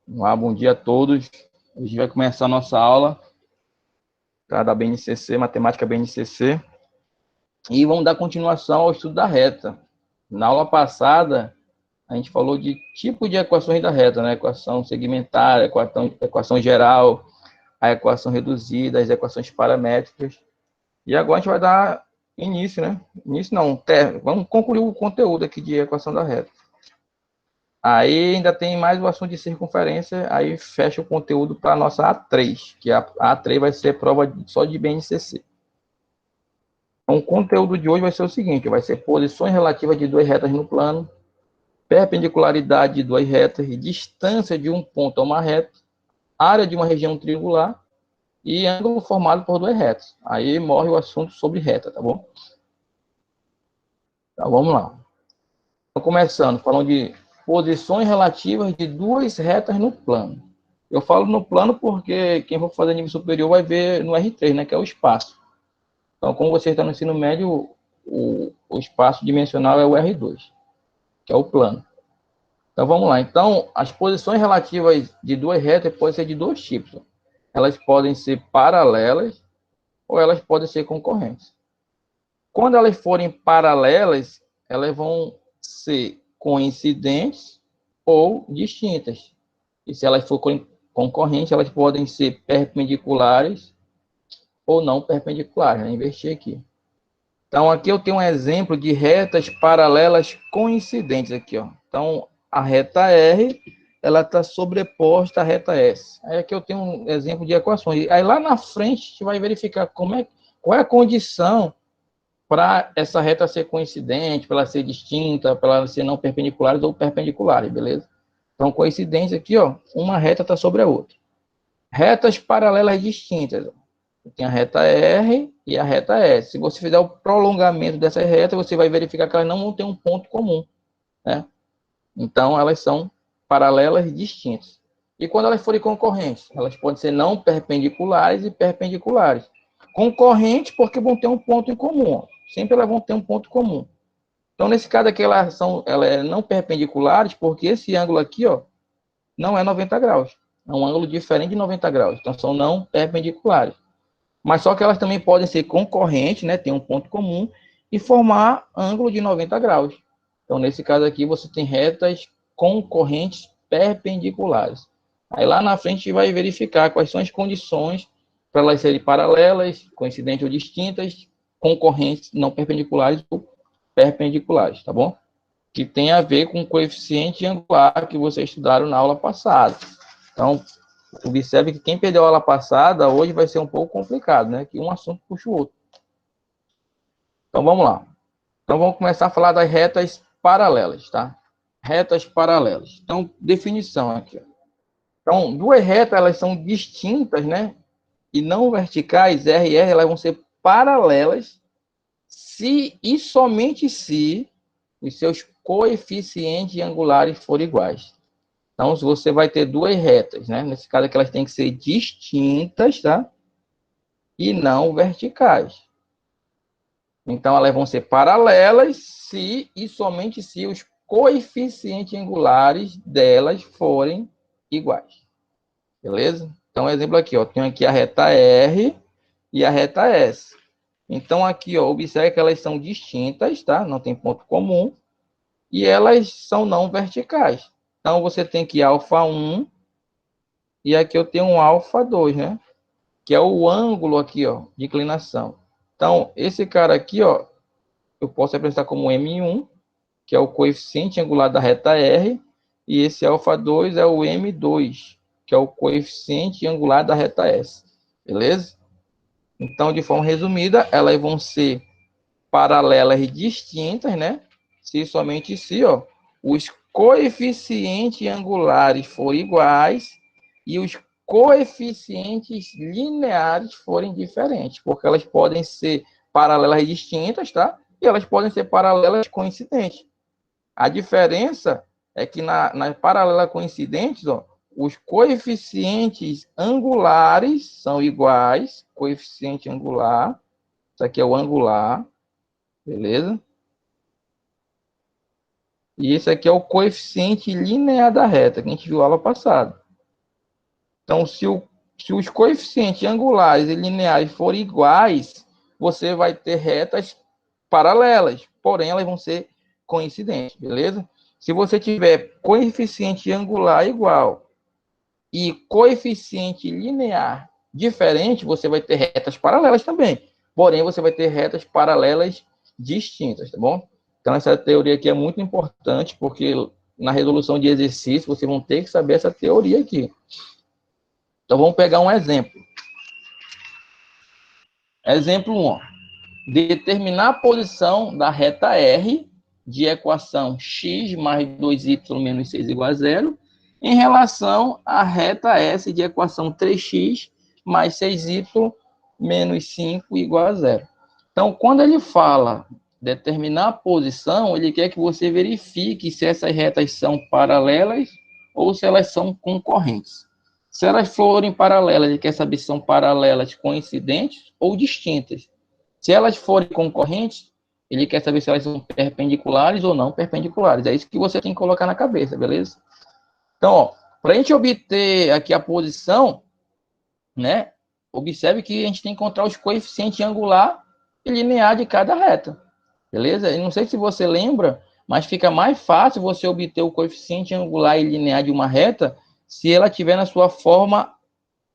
Olá, bom dia a todos. Hoje vai começar a nossa aula, tá, da BNCC, Matemática BNCC, e vamos dar continuação ao estudo da reta. Na aula passada, a gente falou de tipo de equações da reta, né? Equação segmentar, equação geral, a equação reduzida, as equações paramétricas. E agora a gente vai dar início, né? Início não, vamos concluir o conteúdo aqui de equação da reta. Aí ainda tem mais o assunto de circunferência, aí fecha o conteúdo para a nossa A3, que a A3 vai ser prova só de BNCC. Então, o conteúdo de hoje vai ser o seguinte, vai ser posições relativas de duas retas no plano, perpendicularidade de duas retas, distância de um ponto a uma reta, área de uma região triangular e ângulo formado por duas retas. Aí morre o assunto sobre reta, tá bom? Então, vamos lá. Então, começando, falando de posições relativas de duas retas no plano. Eu falo no plano porque quem for fazer nível superior vai ver no R3, né, que é o espaço. Então, como você está no ensino médio, o espaço dimensional é o R2, que é o plano. Então, vamos lá. Então, as posições relativas de duas retas podem ser de dois tipos. Elas podem ser paralelas ou elas podem ser concorrentes. Quando elas forem paralelas, elas vão ser coincidentes ou distintas. E se elas forem concorrentes, elas podem ser perpendiculares ou não perpendiculares. Vou inverter aqui. Então, aqui eu tenho um exemplo de retas paralelas coincidentes aqui, ó. Então, a reta R, ela está sobreposta à reta S. Aí aqui eu tenho um exemplo de equações. Aí lá na frente, a gente vai verificar qual é a condição para essa reta ser coincidente, para ela ser distinta, para ela ser não perpendiculares ou perpendiculares, beleza? Então, coincidência aqui, ó, uma reta está sobre a outra. Retas paralelas distintas. Tem a reta R e a reta S. Se você fizer o prolongamento dessas retas, você vai verificar que elas não vão ter um ponto comum, né? Então, elas são paralelas distintas. E quando elas forem concorrentes? Elas podem ser não perpendiculares e perpendiculares. Concorrentes porque vão ter um ponto em comum. Sempre elas vão ter um ponto comum. Então, nesse caso aqui, elas é não perpendiculares porque esse ângulo aqui, ó, não é 90 graus. É um ângulo diferente de 90 graus. Então, são não perpendiculares. Mas só que elas também podem ser concorrentes, né? Tem um ponto comum e formar ângulo de 90 graus. Então, nesse caso aqui, você tem retas concorrentes perpendiculares. Aí lá na frente a gente vai verificar quais são as condições para elas serem paralelas, coincidentes ou distintas, concorrentes não perpendiculares ou perpendiculares, tá bom? Que tem a ver com o coeficiente angular que vocês estudaram na aula passada. Então, observe que quem perdeu a aula passada, hoje vai ser um pouco complicado, né? Que um assunto puxa o outro. Então, vamos lá. Então, vamos começar a falar das retas paralelas, tá? Retas paralelas. Então, definição aqui. Então, duas retas, elas são distintas, né? E não verticais, R e R, elas vão ser paralelas se e somente se os seus coeficientes angulares forem iguais. Então, se você vai ter duas retas, né? Nesse caso aqui, elas têm que ser distintas, tá? E não verticais. Então, elas vão ser paralelas se e somente se os coeficientes angulares delas forem iguais. Beleza? Então, exemplo aqui, ó. Tenho aqui a reta R e a reta S. Então, aqui, ó, observe que elas são distintas, tá? Não tem ponto comum. E elas são não verticais. Então, você tem aqui alfa 1 e aqui eu tenho um alfa 2, né? Que é o ângulo aqui, ó, de inclinação. Então, esse cara aqui, ó, eu posso representar como M1, que é o coeficiente angular da reta R, e esse alfa 2 é o M2, que é o coeficiente angular da reta S. Beleza? Então, de forma resumida, elas vão ser paralelas e distintas, né? Se somente se, ó, os coeficientes angulares forem iguais e os coeficientes lineares forem diferentes, porque elas podem ser paralelas distintas, tá? E elas podem ser paralelas coincidentes. A diferença é que nas paralelas coincidentes, ó, os coeficientes angulares são iguais, coeficiente angular, isso aqui é o angular, beleza? E esse aqui é o coeficiente linear da reta, que a gente viu na aula passada. Então, se os coeficientes angulares e lineares forem iguais, você vai ter retas paralelas, porém elas vão ser coincidentes, beleza? Se você tiver coeficiente angular igual e coeficiente linear diferente, você vai ter retas paralelas também, porém você vai ter retas paralelas distintas, tá bom? Então essa teoria aqui é muito importante, porque na resolução de exercício vocês vão ter que saber essa teoria aqui. Então vamos pegar um exemplo. Exemplo 1. Determinar a posição da reta R de equação x mais 2y menos 6 igual a zero em relação à reta S de equação 3x mais 6y menos 5 igual a zero. Então, quando ele fala determinar a posição, ele quer que você verifique se essas retas são paralelas ou se elas são concorrentes. Se elas forem paralelas, ele quer saber se são paralelas coincidentes ou distintas. Se elas forem concorrentes, ele quer saber se elas são perpendiculares ou não perpendiculares. É isso que você tem que colocar na cabeça, beleza? Então, para a gente obter aqui a posição, né? Observe que a gente tem que encontrar os coeficientes angular e linear de cada reta, beleza? Eu não sei se você lembra, mas fica mais fácil você obter o coeficiente angular e linear de uma reta se ela estiver na sua forma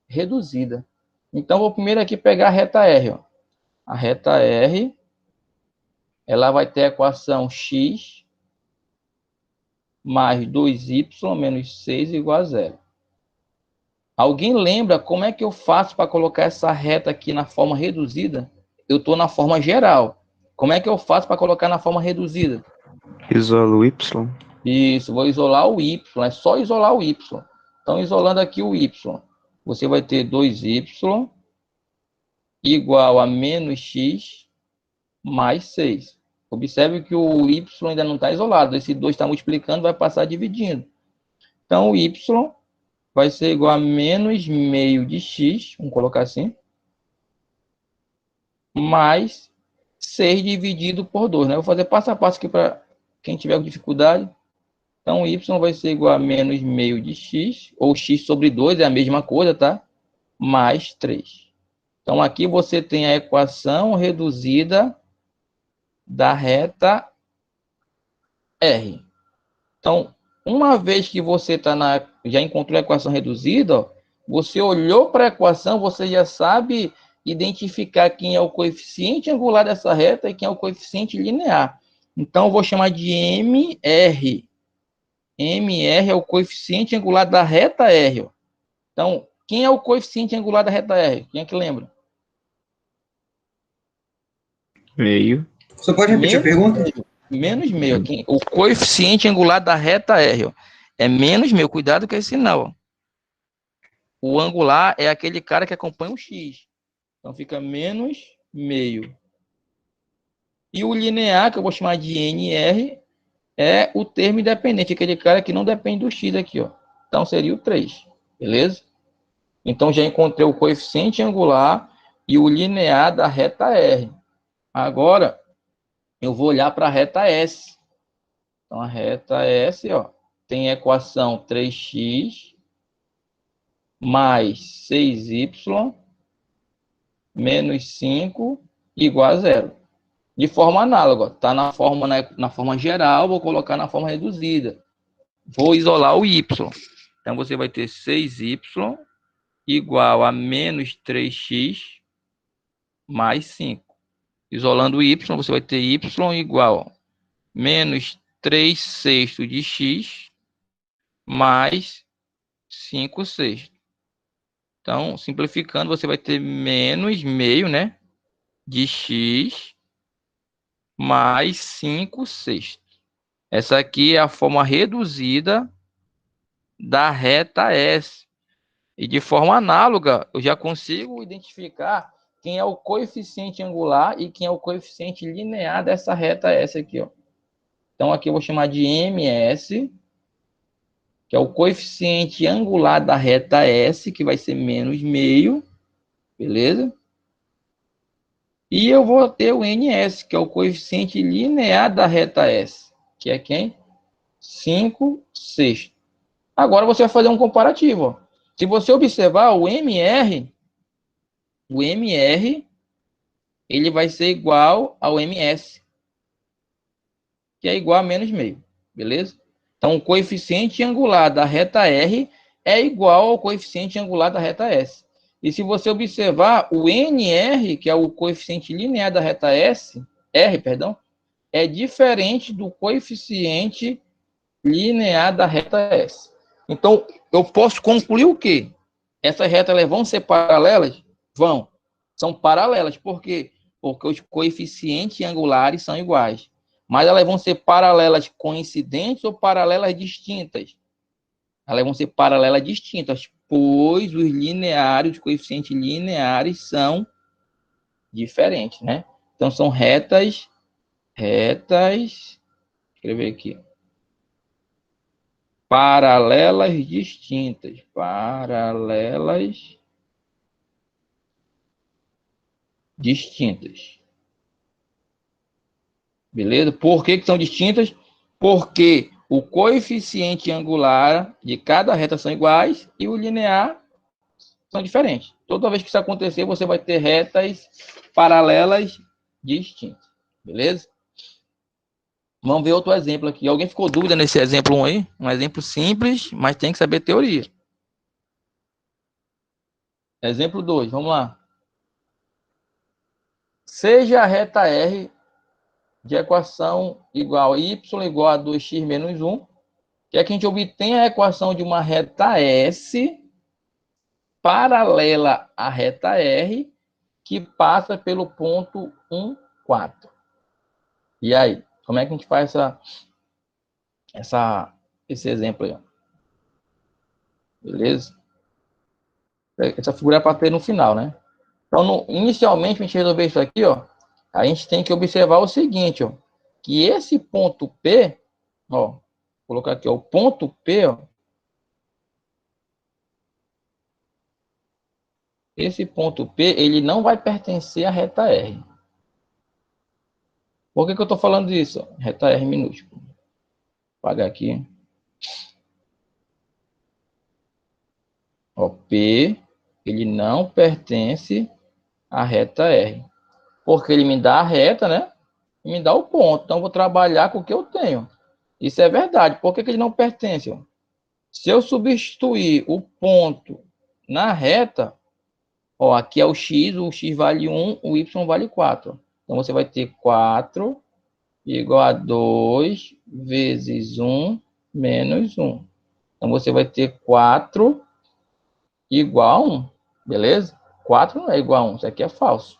reduzida. Então, vou primeiro aqui pegar a reta R, ó. A reta R, ela vai ter a equação x mais 2y menos 6 igual a zero. Alguém lembra como é que eu faço para colocar essa reta aqui na forma reduzida? Eu estou na forma geral. Como é que eu faço para colocar na forma reduzida? Isola o y. Isso, vou isolar o y. É só isolar o y. Então, isolando aqui o y, você vai ter 2y igual a menos x mais 6. Observe que o y ainda não está isolado. Esse 2 está multiplicando, vai passar dividindo. Então, o y vai ser igual a menos meio de x, vamos colocar assim, mais 6 dividido por 2. Né? Vou fazer passo a passo aqui para quem tiver com dificuldade. Então, y vai ser igual a menos meio de x, ou x sobre 2, é a mesma coisa, tá? Mais 3. Então, aqui você tem a equação reduzida da reta R. Então, uma vez que você já encontrou a equação reduzida, ó, você olhou para a equação, você já sabe identificar quem é o coeficiente angular dessa reta e quem é o coeficiente linear. Então, eu vou chamar de MR. MR é o coeficiente angular da reta R. Ó. Então, quem é o coeficiente angular da reta R? Quem é que lembra? Meio. Você pode repetir a pergunta? Menos meio. O coeficiente angular da reta R, ó, é menos meio. Cuidado com esse sinal. Ó. O angular é aquele cara que acompanha o x. Então fica menos meio. E o linear, que eu vou chamar de NR, é o termo independente, aquele cara que não depende do x aqui. Ó. Então seria o 3. Beleza? Então já encontrei o coeficiente angular e o linear da reta R. Agora, eu vou olhar para a reta S. Então, a reta S, ó, tem a equação 3x mais 6y menos 5 igual a zero. De forma análoga, está na forma geral, vou colocar na forma reduzida. Vou isolar o y. Então, você vai ter 6y igual a menos 3x mais 5. Isolando o y, você vai ter y igual a menos 3 sextos de x mais 5 sextos. Então, simplificando, você vai ter menos meio, né, de x mais 5 sextos. Essa aqui é a forma reduzida da reta S. E de forma análoga, eu já consigo identificar quem é o coeficiente angular e quem é o coeficiente linear dessa reta S aqui, ó. Então, aqui eu vou chamar de MS, que é o coeficiente angular da reta S, que vai ser menos meio, beleza? E eu vou ter o NS, que é o coeficiente linear da reta S, que é quem? 5 sextos. Agora você vai fazer um comparativo. Ó. Se você observar o MR, ele vai ser igual ao MS, que é igual a menos meio, beleza? Então, o coeficiente angular da reta R é igual ao coeficiente angular da reta S. E se você observar, o NR, que é o coeficiente linear da reta R, é diferente do coeficiente linear da reta S. Então, eu posso concluir o quê? Essas retas vão ser paralelas? Vão. São paralelas. Por quê? Porque os coeficientes angulares são iguais. Mas elas vão ser paralelas coincidentes ou paralelas distintas? Elas vão ser paralelas distintas, pois os lineares, os coeficientes lineares são diferentes, né? Então, são retas, escrever aqui, paralelas distintas, beleza? Por que são distintas? Porque o coeficiente angular de cada reta são iguais e o linear são diferentes. Toda vez que isso acontecer, você vai ter retas paralelas distintas, beleza? Vamos ver outro exemplo aqui. Alguém ficou dúvida nesse exemplo 1 aí? Um exemplo simples, mas tem que saber teoria. Exemplo 2, vamos lá. Seja a reta R de equação igual a y igual a 2x menos 1, que é que a gente obtém a equação de uma reta S paralela à reta R, que passa pelo ponto 1, 4. E aí, como é que a gente faz esse exemplo aí? Beleza? Essa figura é para ter no final, né? Então, inicialmente, para a gente resolver isso aqui, ó, a gente tem que observar o seguinte, ó, que esse ponto P, ó, vou colocar aqui, ó, o ponto P, ó, esse ponto P, ele não vai pertencer à reta R. Por que eu estou falando disso? Reta R minúsculo. Vou apagar aqui. Ó, P, ele não pertence à reta R. Porque ele me dá a reta, né? E me dá o ponto. Então, eu vou trabalhar com o que eu tenho. Isso é verdade. Por que ele não pertence? Ó? Se eu substituir o ponto na reta, ó, aqui é o x vale 1, o y vale 4. Então, você vai ter 4 igual a 2 vezes 1 menos 1. Então, você vai ter 4 igual a 1, beleza? 4 não é igual a 1, isso aqui é falso.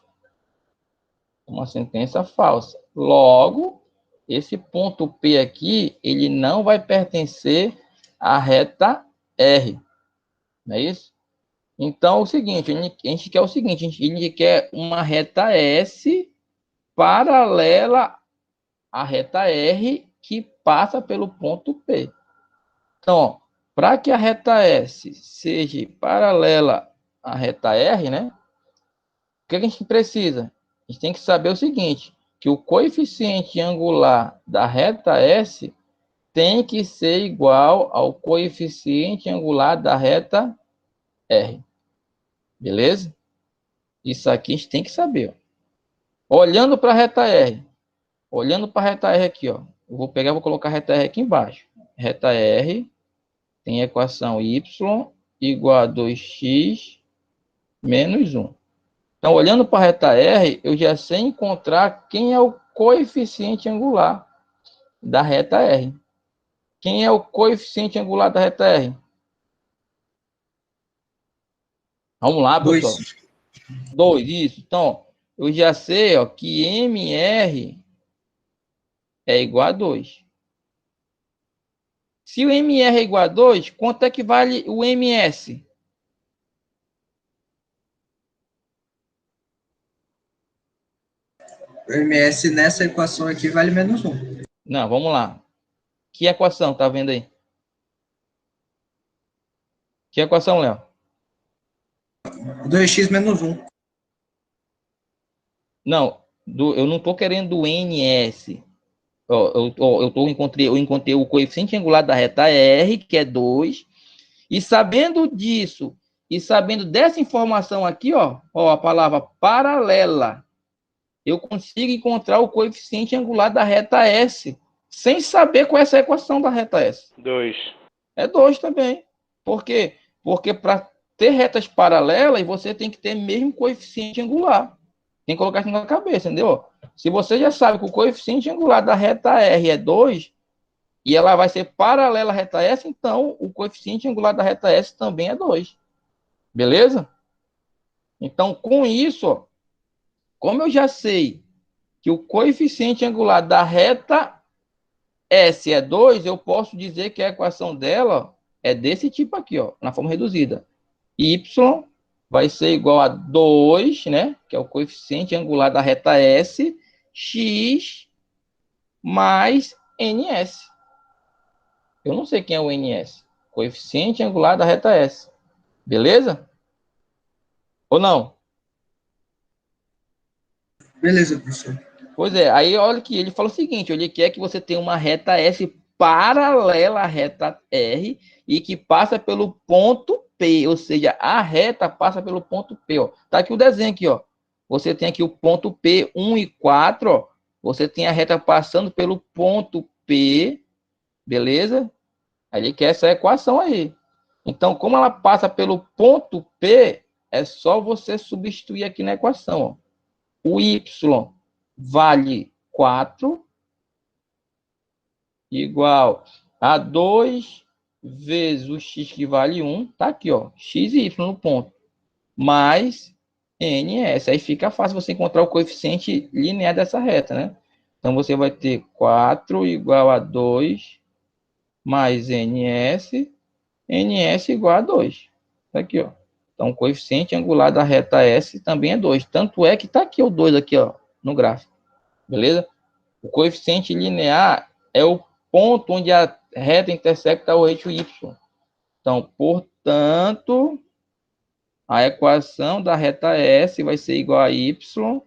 Uma sentença falsa. Logo, esse ponto P aqui, ele não vai pertencer à reta R. Não é isso? Então, é o seguinte, a gente quer o seguinte, a gente quer uma reta S paralela à reta R que passa pelo ponto P. Então, para que a reta S seja paralela à reta R, né? O que a gente precisa? A gente tem que saber o seguinte, que o coeficiente angular da reta S tem que ser igual ao coeficiente angular da reta R. Beleza? Isso aqui a gente tem que saber. Ó. Olhando para a reta R. Olhando para a reta R aqui, ó. Eu vou pegar e vou colocar a reta R aqui embaixo. Reta R tem a equação y igual a 2x menos 1. Então, olhando para a reta R, eu já sei encontrar quem é o coeficiente angular da reta R. Quem é o coeficiente angular da reta R? Vamos lá, pessoal. 2, isso. Então, eu já sei, ó, que MR é igual a 2. Se o MR é igual a 2, quanto é que vale o MS? O MS nessa equação aqui vale menos 1. Não, vamos lá. Que equação tá vendo aí? Que equação, Léo? 2x menos 1. Não, eu não estou querendo o NS. Eu encontrei o coeficiente angular da reta R, que é 2, E sabendo disso, e sabendo dessa informação aqui, ó, a palavra paralela, eu consigo encontrar o coeficiente angular da reta S, sem saber qual é essa equação da reta S. 2. É 2 também. Por quê? Porque para ter retas paralelas, você tem que ter mesmo coeficiente angular. Tem que colocar isso na cabeça, entendeu? Se você já sabe que o coeficiente angular da reta R é 2, e ela vai ser paralela à reta S, então o coeficiente angular da reta S também é 2. Beleza? Então, com isso, ó, como eu já sei que o coeficiente angular da reta S é 2, eu posso dizer que a equação dela é desse tipo aqui, ó, na forma reduzida. Y vai ser igual a 2, né, que é o coeficiente angular da reta S, x mais ns. Eu não sei quem é o ns. Coeficiente angular da reta S. Beleza? Ou não? Beleza, professor. Pois é, aí olha que ele fala o seguinte, ele quer que você tenha uma reta S paralela à reta R e que passa pelo ponto P, ou seja, a reta passa pelo ponto P, ó. Tá aqui o desenho aqui, ó. Você tem aqui o ponto P, 1 e 4, ó. Você tem a reta passando pelo ponto P, beleza? Aí ele quer essa equação aí. Então, como ela passa pelo ponto P, é só você substituir aqui na equação, ó. O Y vale 4, igual a 2 vezes o x que vale 1, tá aqui, ó, x e y no ponto, mais ns. Aí fica fácil você encontrar o coeficiente linear dessa reta, né? Então, você vai ter 4 igual a 2 mais ns, ns igual a 2. Tá aqui, ó. Então, o coeficiente angular da reta S também é 2. Tanto é que tá aqui o 2 aqui, ó, no gráfico. Beleza? O coeficiente linear é o ponto onde a reta intersecta o eixo y. Então, portanto, a equação da reta S vai ser igual a y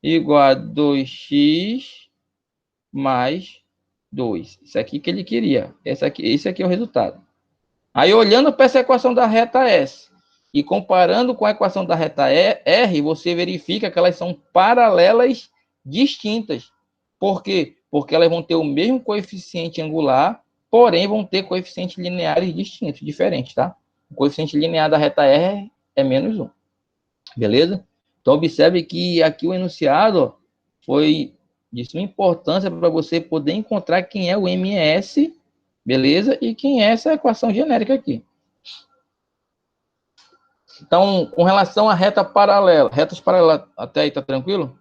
igual a 2x mais 2. Isso aqui que ele queria. Esse aqui é o resultado. Aí, olhando para essa equação da reta S e comparando com a equação da reta R, você verifica que elas são paralelas distintas. Por quê? Porque elas vão ter o mesmo coeficiente angular, porém vão ter coeficientes lineares distintos, diferentes, tá? O coeficiente linear da reta R é menos 1. Beleza? Então, observe que aqui o enunciado ó, foi de suma importância para você poder encontrar quem é o MS, beleza? E quem é essa equação genérica aqui. Então, com relação à reta paralela, retas paralelas, até aí tá tranquilo?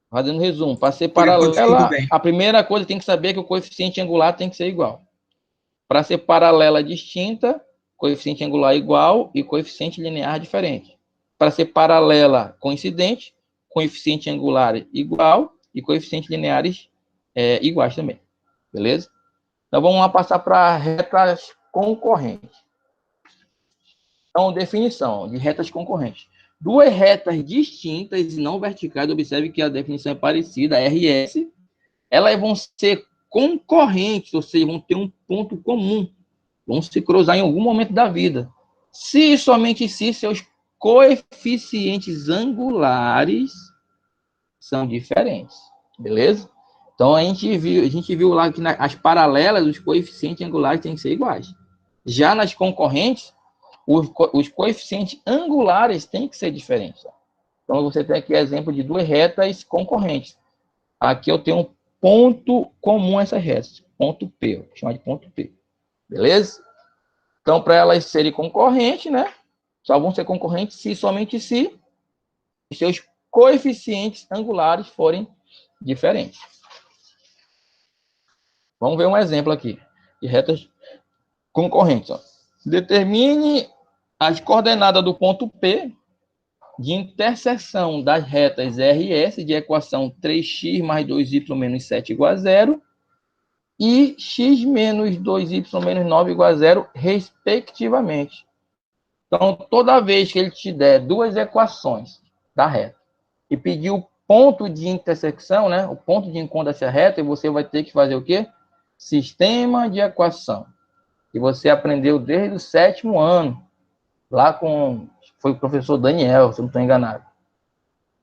Fazendo resumo, para ser Por enquanto, tudo paralela, bem. a primeira coisa tem que saber que o coeficiente angular tem que ser igual. Para ser paralela distinta, coeficiente angular igual e coeficiente linear diferente. Para ser paralela coincidente, coeficiente angular igual e coeficientes lineares iguais também. Beleza? Então, vamos lá passar para retas concorrentes. Então, definição de retas concorrentes. Duas retas distintas e não verticais, observe que a definição é parecida, RS, elas vão ser concorrentes, ou seja, vão ter um ponto comum, vão se cruzar em algum momento da vida. Se e somente se seus coeficientes angulares são diferentes, beleza? Então, a gente viu lá que as paralelas, os coeficientes angulares têm que ser iguais. Já nas concorrentes, os coeficientes angulares têm que ser diferentes. Então, você tem aqui exemplo de duas retas concorrentes. Aqui eu tenho um ponto comum a essas retas, ponto P, vou chamar de ponto P. Beleza? Então, para elas serem concorrentes, né? Só vão ser concorrentes se somente se os seus coeficientes angulares forem diferentes. Vamos ver um exemplo aqui de retas concorrentes. Ó. Determine as coordenadas do ponto P de interseção das retas RS de equação 3x mais 2y menos 7 igual a 0 e x menos 2y menos 9 igual a 0, respectivamente. Então, toda vez que ele te der duas equações da reta e pedir o ponto de intersecção, né, o ponto de encontro dessa reta, você vai ter que fazer o quê? Sistema de equação. que você aprendeu desde o 7º ano, lá com, foi o professor Daniel, se eu não estou enganado.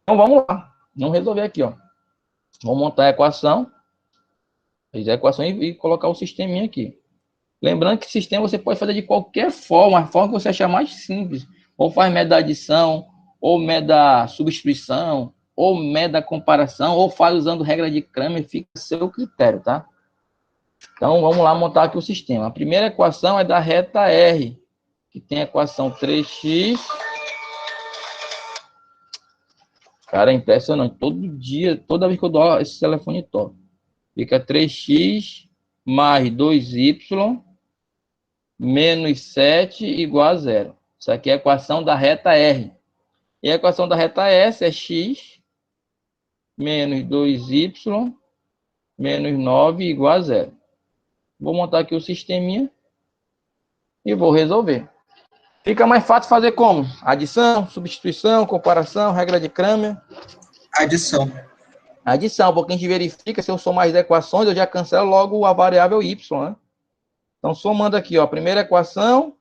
Então, vamos lá. Vamos resolver aqui, ó. Vamos montar a equação. Fazer a equação e colocar o sisteminha aqui. Lembrando que sistema você pode fazer de qualquer forma, a forma que você achar mais simples. Ou faz método da adição, ou método da substituição, ou método da comparação, ou faz usando regra de Cramer, fica a seu critério, tá? Então, vamos lá montar aqui o sistema. A primeira equação é da reta R, que tem a equação 3x. Cara, é impressionante. Todo dia, toda vez que eu dou aula, esse telefone toca. Fica 3x mais 2y menos 7 igual a 0. Isso aqui é a equação da reta R. E a equação da reta S é x menos 2y menos 9 igual a 0. Vou montar aqui o sisteminha e vou resolver. Fica mais fácil fazer como? Adição, substituição, comparação, regra de Cramer. Adição. Adição, porque a gente verifica se eu somar as equações, eu já cancelo logo a variável y, né? Então, somando aqui, ó, a primeira equação,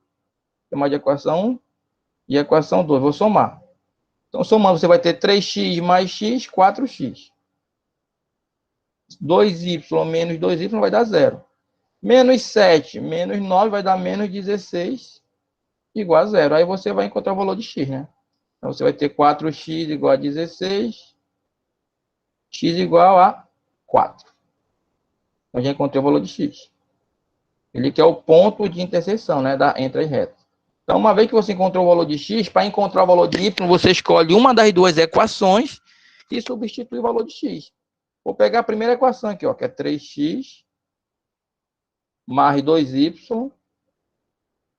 chamar de equação 1 e equação 2, vou somar. Então, somando, você vai ter 3x mais x, 4x. 2y menos 2y vai dar 0. Menos 7 menos 9 vai dar menos 16 igual a 0. Aí você vai encontrar o valor de x, né? Então, você vai ter 4x igual a 16, x igual a 4. Então, já encontrei o valor de x. Ele que é o ponto de interseção, né, entre as retas. Então, uma vez que você encontrou o valor de x, para encontrar o valor de y, você escolhe uma das duas equações e substitui o valor de x. Vou pegar a primeira equação aqui, ó, que é 3x mais 2y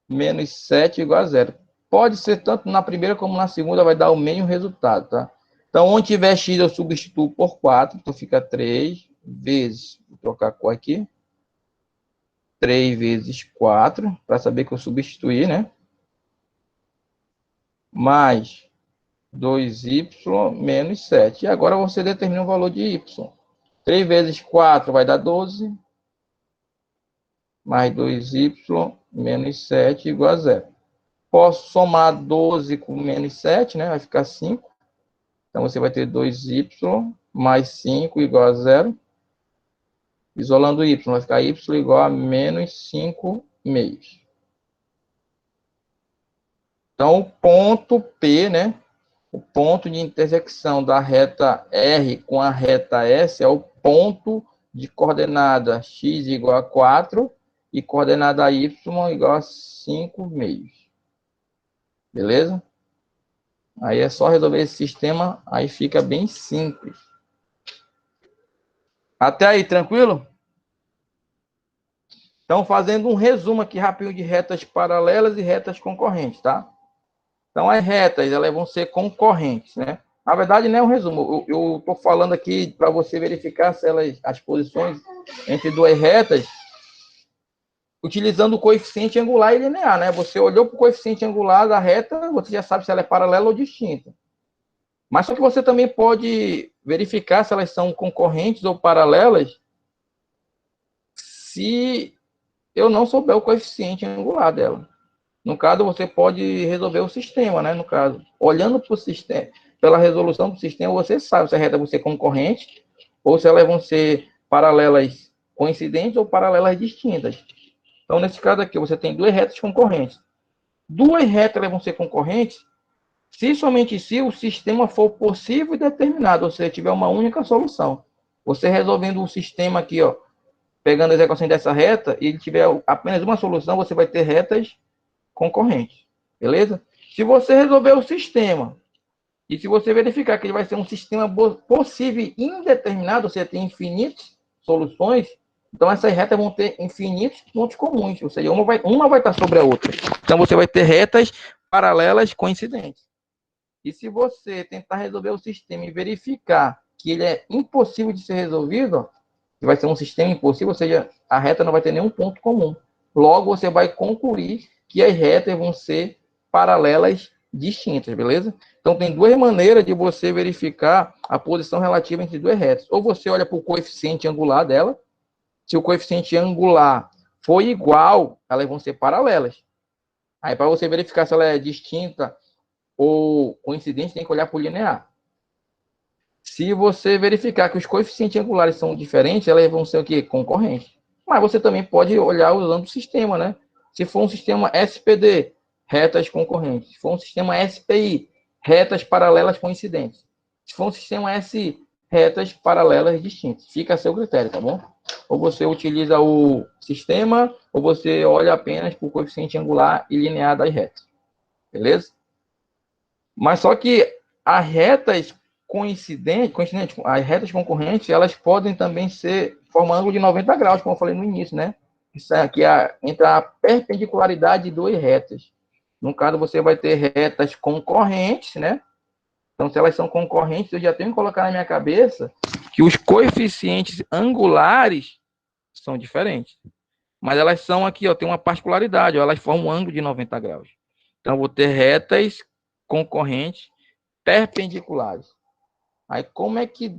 menos 7 igual a 0. Pode ser tanto na primeira como na segunda, vai dar o mesmo resultado, tá? Então, onde tiver x, eu substituo por 4, então fica 3 vezes, vou trocar a cor aqui, 3 vezes 4, para saber que eu substituí, né? Mais 2y menos 7. E agora você determina o valor de y. 3 vezes 4 vai dar 12, mais 2y menos 7 igual a 0. Posso somar 12 com menos 7, né? Vai ficar 5. Então, você vai ter 2y mais 5 igual a 0. Isolando y, vai ficar y igual a menos 5 meios. Então, o ponto P, né? O ponto de intersecção da reta R com a reta S é o ponto de coordenada x igual a 4 e coordenada y igual a 5 meios. Beleza? Aí é só resolver esse sistema, aí fica bem simples. Até aí, tranquilo? Então, fazendo um resumo aqui rapidinho de retas paralelas e retas concorrentes, tá? Então, as retas, elas vão ser concorrentes, né? Na verdade, não é um resumo. Eu estou falando aqui para você verificar se elas, as posições entre duas retas, utilizando o coeficiente angular e linear, né? Você olhou para o coeficiente angular da reta, você já sabe se ela é paralela ou distinta. Mas só que você também pode verificar se elas são concorrentes ou paralelas se eu não souber o coeficiente angular dela. No caso, você pode resolver o sistema, né? No caso, olhando para o sistema, pela resolução do sistema, você sabe se a reta vai ser concorrente ou se elas vão ser paralelas coincidentes ou paralelas distintas. Então, nesse caso aqui, você tem duas retas concorrentes. Duas retas elas vão ser concorrentes se somente se o sistema for possível e determinado, ou seja, tiver uma única solução. Você resolvendo o sistema aqui, ó, pegando as equações dessa reta, e ele tiver apenas uma solução, você vai ter retas concorrentes. Beleza? Se você resolver o sistema, e se você verificar que ele vai ser um sistema possível e indeterminado, ou seja, tem infinitas soluções, então essas retas vão ter infinitos pontos comuns, ou seja, uma vai estar sobre a outra. Então você vai ter retas paralelas coincidentes. E se você tentar resolver o sistema e verificar que ele é impossível de ser resolvido, que vai ser um sistema impossível, ou seja, a reta não vai ter nenhum ponto comum. Logo, você vai concluir que as retas vão ser paralelas distintas, beleza? Então, tem duas maneiras de você verificar a posição relativa entre duas retas. Ou você olha para o coeficiente angular dela. Se o coeficiente angular for igual, elas vão ser paralelas. Aí, para você verificar se ela é distinta ou coincidente, tem que olhar para o linear. Se você verificar que os coeficientes angulares são diferentes, elas vão ser o quê? Concorrentes. Mas você também pode olhar usando o sistema, né? Se for um sistema SPD, retas concorrentes. Se for um sistema SPI, retas paralelas coincidentes. Se for um sistema SI, retas paralelas distintas. Fica a seu critério, tá bom? Ou você utiliza o sistema, ou você olha apenas para o coeficiente angular e linear das retas. Beleza? Mas só que as retas coincidentes, as retas concorrentes, elas podem também formar ângulo de 90 graus, como eu falei no início, né? Isso aqui é entre a perpendicularidade de duas retas. No caso, você vai ter retas concorrentes, né? Então, se elas são concorrentes, eu já tenho que colocar na minha cabeça que os coeficientes angulares são diferentes. Mas elas são aqui, ó, tem uma particularidade, ó, elas formam um ângulo de 90 graus. Então, eu vou ter retas concorrentes perpendiculares. Aí, como é que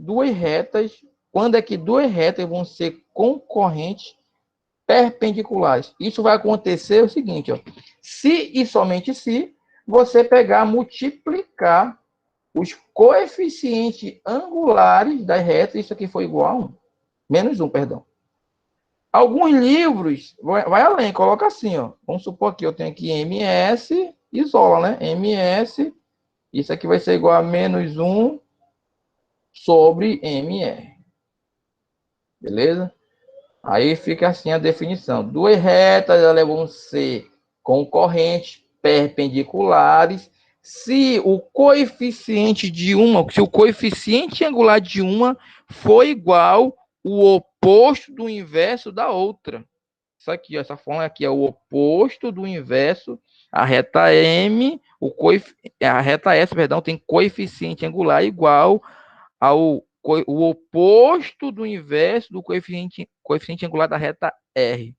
quando é que duas retas vão ser concorrentes perpendiculares? Isso vai acontecer o seguinte, ó, se e somente se você pegar, multiplicar os coeficientes angulares das retas, isso aqui foi igual a 1, menos 1, perdão. Alguns livros, vai além, coloca assim, ó, vamos supor que eu tenho aqui MS, isola, né, MS, isso aqui vai ser igual a menos 1 sobre MR. Beleza? Aí fica assim a definição. Duas retas, elas vão ser concorrentes, perpendiculares, se o coeficiente angular de uma for igual o oposto do inverso da outra. Isso aqui, ó, essa forma aqui é o oposto do inverso. A reta a reta S, perdão, tem coeficiente angular igual o oposto do inverso do coeficiente angular da reta R.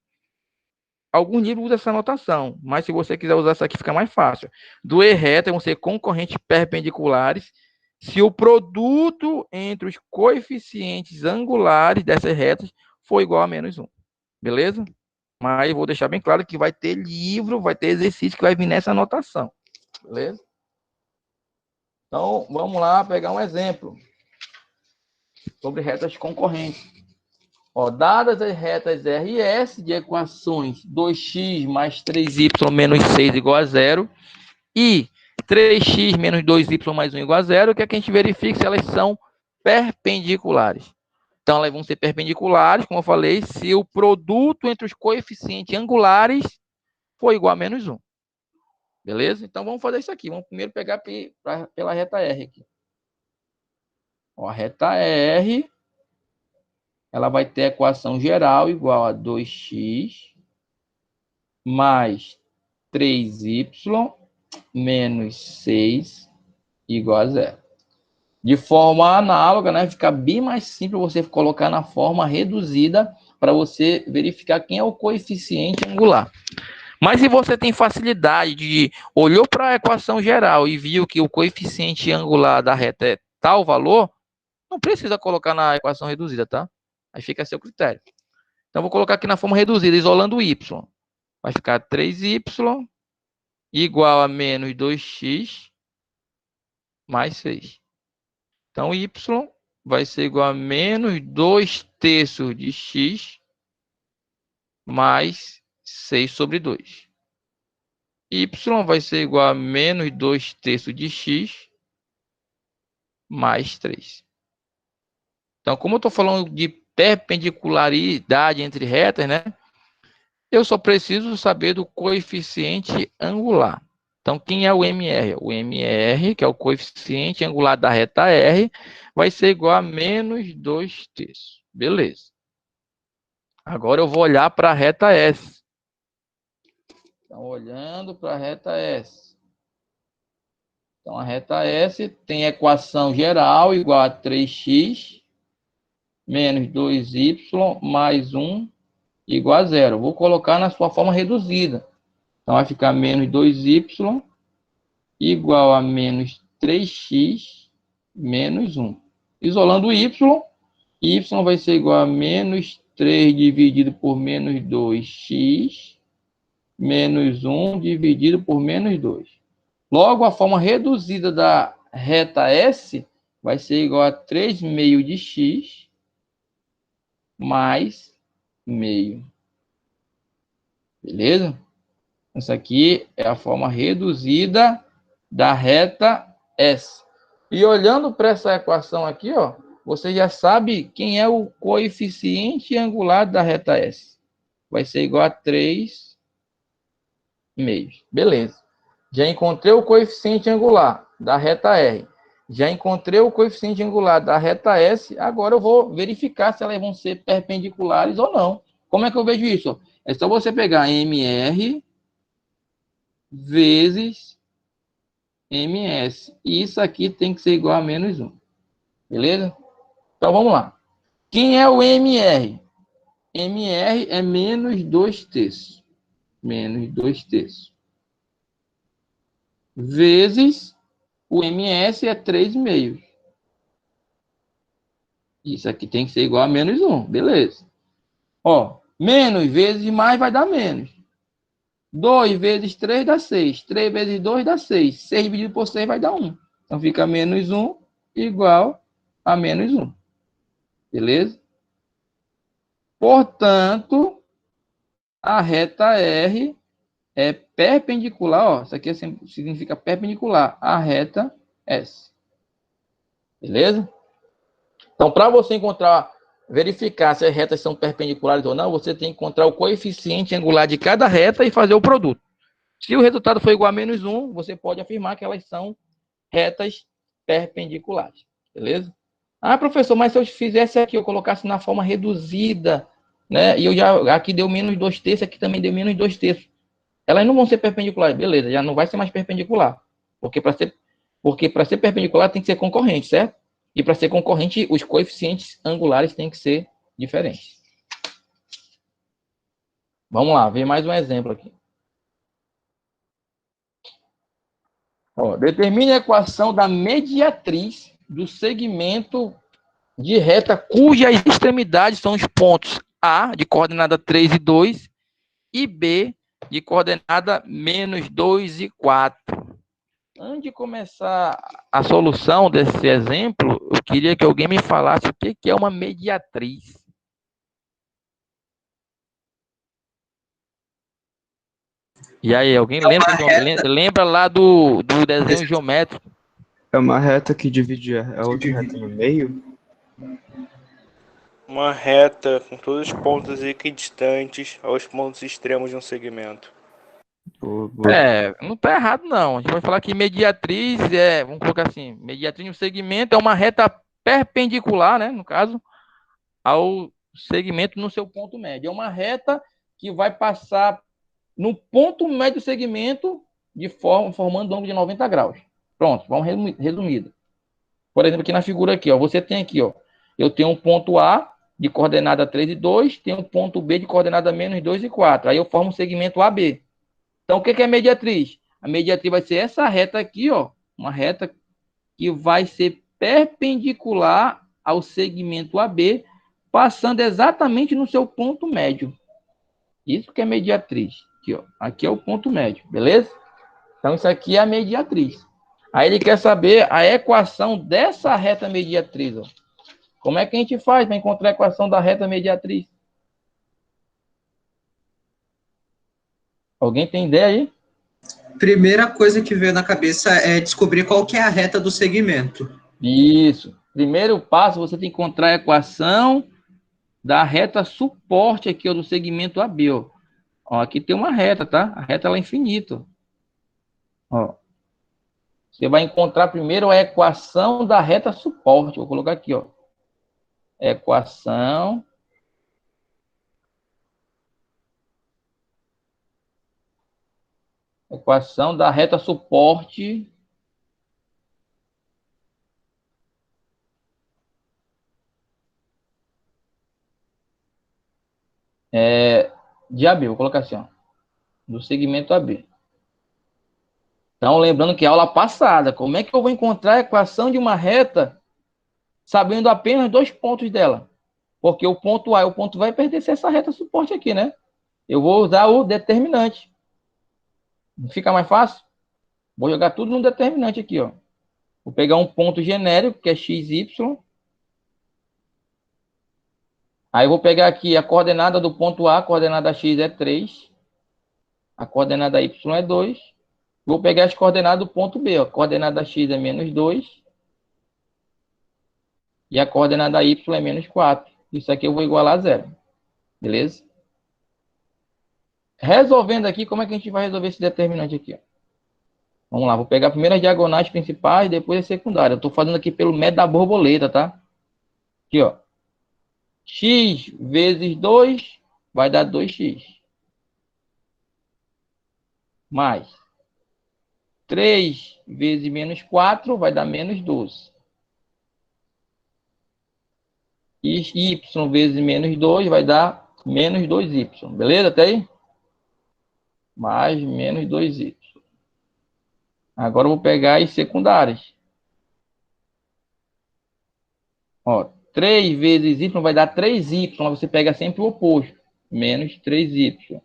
Alguns livros usam essa notação, mas se você quiser usar essa aqui, fica mais fácil. Duas retas vão ser concorrentes perpendiculares se o produto entre os coeficientes angulares dessas retas for igual a menos 1. Beleza? Mas vou deixar bem claro que vai ter livro, vai ter exercício que vai vir nessa anotação. Beleza? Então, vamos lá pegar um exemplo sobre retas concorrentes. Ó, dadas as retas R e S de equações 2x mais 3y menos 6 igual a 0 e 3x menos 2y mais 1 igual a 0, que é que a gente verifica se elas são perpendiculares. Então, elas vão ser perpendiculares, como eu falei, se o produto entre os coeficientes angulares for igual a menos 1. Beleza? Então, vamos fazer isso aqui. Vamos primeiro pegar pela reta R aqui. Ó, a reta R, ela vai ter a equação geral igual a 2x mais 3y menos 6 igual a 0. De forma análoga, né? Fica bem mais simples você colocar na forma reduzida para você verificar quem é o coeficiente angular. Mas se você tem facilidade de olhou para a equação geral e viu que o coeficiente angular da reta é tal valor, não precisa colocar na equação reduzida, tá? Aí fica a seu critério. Então, vou colocar aqui na forma reduzida, isolando o y. Vai ficar 3y igual a menos 2x mais 6. Então, y vai ser igual a menos 2/3 de x mais 6 sobre 2. Y vai ser igual a menos 2/3 de x mais 3. Então, como eu estou falando de perpendicularidade entre retas, né? Eu só preciso saber do coeficiente angular. Então, quem é o MR? O MR, que é o coeficiente angular da reta R, vai ser igual a menos 2/3. Beleza. Agora eu vou olhar para a reta S. Então, olhando para a reta S. Então, a reta S tem equação geral igual a 3x menos 2y mais 1 igual a 0. Vou colocar na sua forma reduzida. Então, vai ficar menos 2y igual a menos 3x menos 1. Isolando o y vai ser igual a menos 3 dividido por menos 2x, menos 1 dividido por menos 2. Logo, a forma reduzida da reta S vai ser igual a 3 meio de x mais meio. Beleza? Essa aqui é a forma reduzida da reta S. E olhando para essa equação aqui, ó, você já sabe quem é o coeficiente angular da reta S. Vai ser igual a 3 meios. Beleza. Já encontrei o coeficiente angular da reta R. Já encontrei o coeficiente angular da reta S. Agora eu vou verificar se elas vão ser perpendiculares ou não. Como é que eu vejo isso? É só você pegar MR vezes MS. E isso aqui tem que ser igual a menos 1. Beleza? Então vamos lá. Quem é o MR? MR é menos 2 terços. Menos 2 terços. Vezes o MS é 3 meios. Isso aqui tem que ser igual a menos 1. Beleza. Ó, menos vezes mais vai dar menos. 2 vezes 3 dá 6. 3 vezes 2 dá 6. 6 dividido por 6 vai dar 1. Então fica menos 1 igual a menos 1. Beleza? Portanto, a reta R é perpendicular, ó, isso aqui significa perpendicular à reta S. Beleza? Então, para você encontrar, verificar se as retas são perpendiculares ou não, você tem que encontrar o coeficiente angular de cada reta e fazer o produto. Se o resultado for igual a menos 1, você pode afirmar que elas são retas perpendiculares. Beleza? Ah, professor, mas se eu fizesse aqui, eu colocasse na forma reduzida, né? E eu já aqui deu menos 2 terços, aqui também deu menos 2 terços. Elas não vão ser perpendiculares, beleza, já não vai ser mais perpendicular. Porque para ser perpendicular tem que ser concorrente, certo? E para ser concorrente, os coeficientes angulares têm que ser diferentes. Vamos lá, ver mais um exemplo aqui. Ó, determine a equação da mediatriz do segmento de reta cujas extremidades são os pontos A, de coordenada 3 e 2, e B, de coordenada menos 2 e 4. Antes de começar a solução desse exemplo, eu queria que alguém me falasse o que é uma mediatriz. E aí, alguém lembra lá do desenho geométrico? É uma reta que divide a outra reta no meio? Uma reta com todos os pontos equidistantes aos pontos extremos de um segmento. Não está errado, não. A gente vai falar que mediatriz vamos colocar assim, mediatriz no segmento é uma reta perpendicular, né, no caso, ao segmento no seu ponto médio. É uma reta que vai passar no ponto médio do segmento formando ângulo de 90 graus. Pronto, vamos resumido. Por exemplo, aqui na figura aqui, ó, você tem aqui, ó, eu tenho um ponto A de coordenada 3 e 2, tenho um ponto B de coordenada menos 2 e 4. Aí eu formo um segmento AB. Então, o que é a mediatriz? A mediatriz vai ser essa reta aqui, ó, uma reta que vai ser perpendicular ao segmento AB, passando exatamente no seu ponto médio. Isso que é mediatriz. Aqui, ó, aqui é o ponto médio, beleza? Então, isso aqui é a mediatriz. Aí ele quer saber a equação dessa reta mediatriz, ó. Como é que a gente faz para encontrar a equação da reta mediatriz? Alguém tem ideia aí? Primeira coisa que veio na cabeça é descobrir qual que é a reta do segmento. Isso. Primeiro passo, você tem que encontrar a equação da reta suporte aqui, ó, do segmento AB, ó. Ó, aqui tem uma reta, tá? A reta ela é infinita. Ó. Você vai encontrar primeiro a equação da reta suporte. Vou colocar aqui, ó. Equação da reta suporte de AB. Vou colocar assim, ó, do segmento AB. Então, lembrando que a aula passada, como é que eu vou encontrar a equação de uma reta sabendo apenas 2 pontos dela? Porque o ponto A e o ponto B vai pertencer a essa reta suporte aqui, né? Eu vou usar o determinante. Não fica mais fácil? Vou jogar tudo no determinante aqui, ó. Vou pegar um ponto genérico, que é x, y. Aí eu vou pegar aqui a coordenada do ponto A, a coordenada x é 3. A coordenada y é 2. Vou pegar as coordenadas do ponto B, ó. A coordenada x é menos 2. E a coordenada y é menos 4. Isso aqui eu vou igualar a zero. Beleza? Resolvendo aqui, como é que a gente vai resolver esse determinante aqui, ó? Vamos lá, vou pegar primeiro as diagonais principais, depois a secundária. Eu estou fazendo aqui pelo método da borboleta, tá? Aqui, ó. X vezes 2 vai dar 2x. Mais 3 vezes menos 4 vai dar menos 12. E y vezes menos 2 vai dar menos 2y. Beleza? Até aí? Mais menos 2y. Agora eu vou pegar as secundárias. Ó, 3 vezes y vai dar 3y. Você pega sempre o oposto. Menos 3y.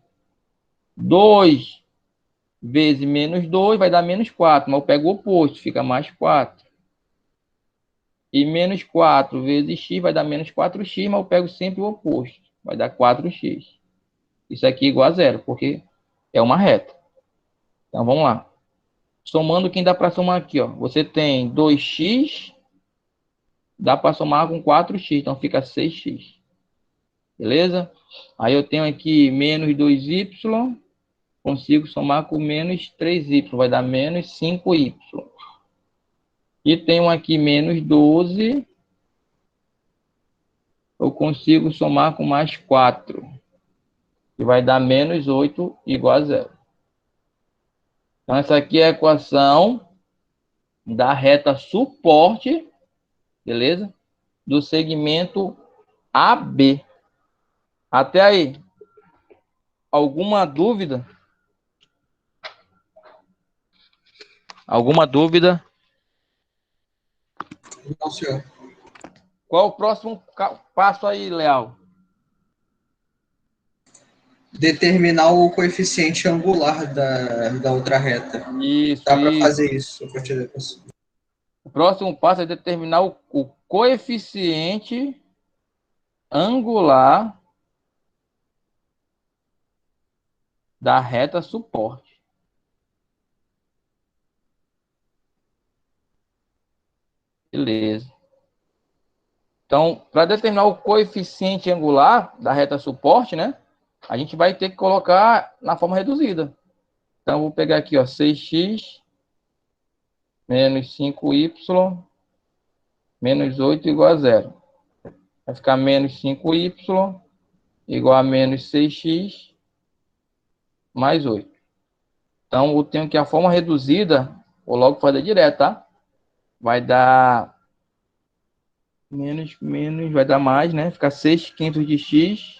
2 vezes menos 2 vai dar menos 4. Mas eu pego o oposto. Fica mais 4. E menos 4 vezes x vai dar menos 4x. Mas eu pego sempre o oposto. Vai dar 4x. Isso aqui é igual a zero. Porque é uma reta. Então vamos lá. Somando, quem dá para somar aqui, ó? Você tem 2x, dá para somar com 4x, então fica 6x. Beleza? Aí eu tenho aqui menos 2y, consigo somar com menos 3y, vai dar menos 5y. E tenho aqui menos 12, eu consigo somar com mais 4, que vai dar menos 8 igual a zero. Então essa aqui é a equação da reta suporte, beleza? Do segmento AB. Até aí. Alguma dúvida? Alguma dúvida? Não, senhor. Qual o próximo passo aí, Leal? Determinar o coeficiente angular da outra reta. Isso, Dá para isso. fazer isso a partir da equação. O próximo passo é determinar o coeficiente angular da reta suporte. Beleza. Então, para determinar o coeficiente angular da reta suporte, né? A gente vai ter que colocar na forma reduzida. Então, eu vou pegar aqui, ó, 6x menos 5y menos 8 igual a zero. Vai ficar menos 5y igual a menos 6x mais 8. Então, eu tenho que a forma reduzida, vou logo fazer direto, tá? Vai dar menos, vai dar mais, né? Fica 6/5 de x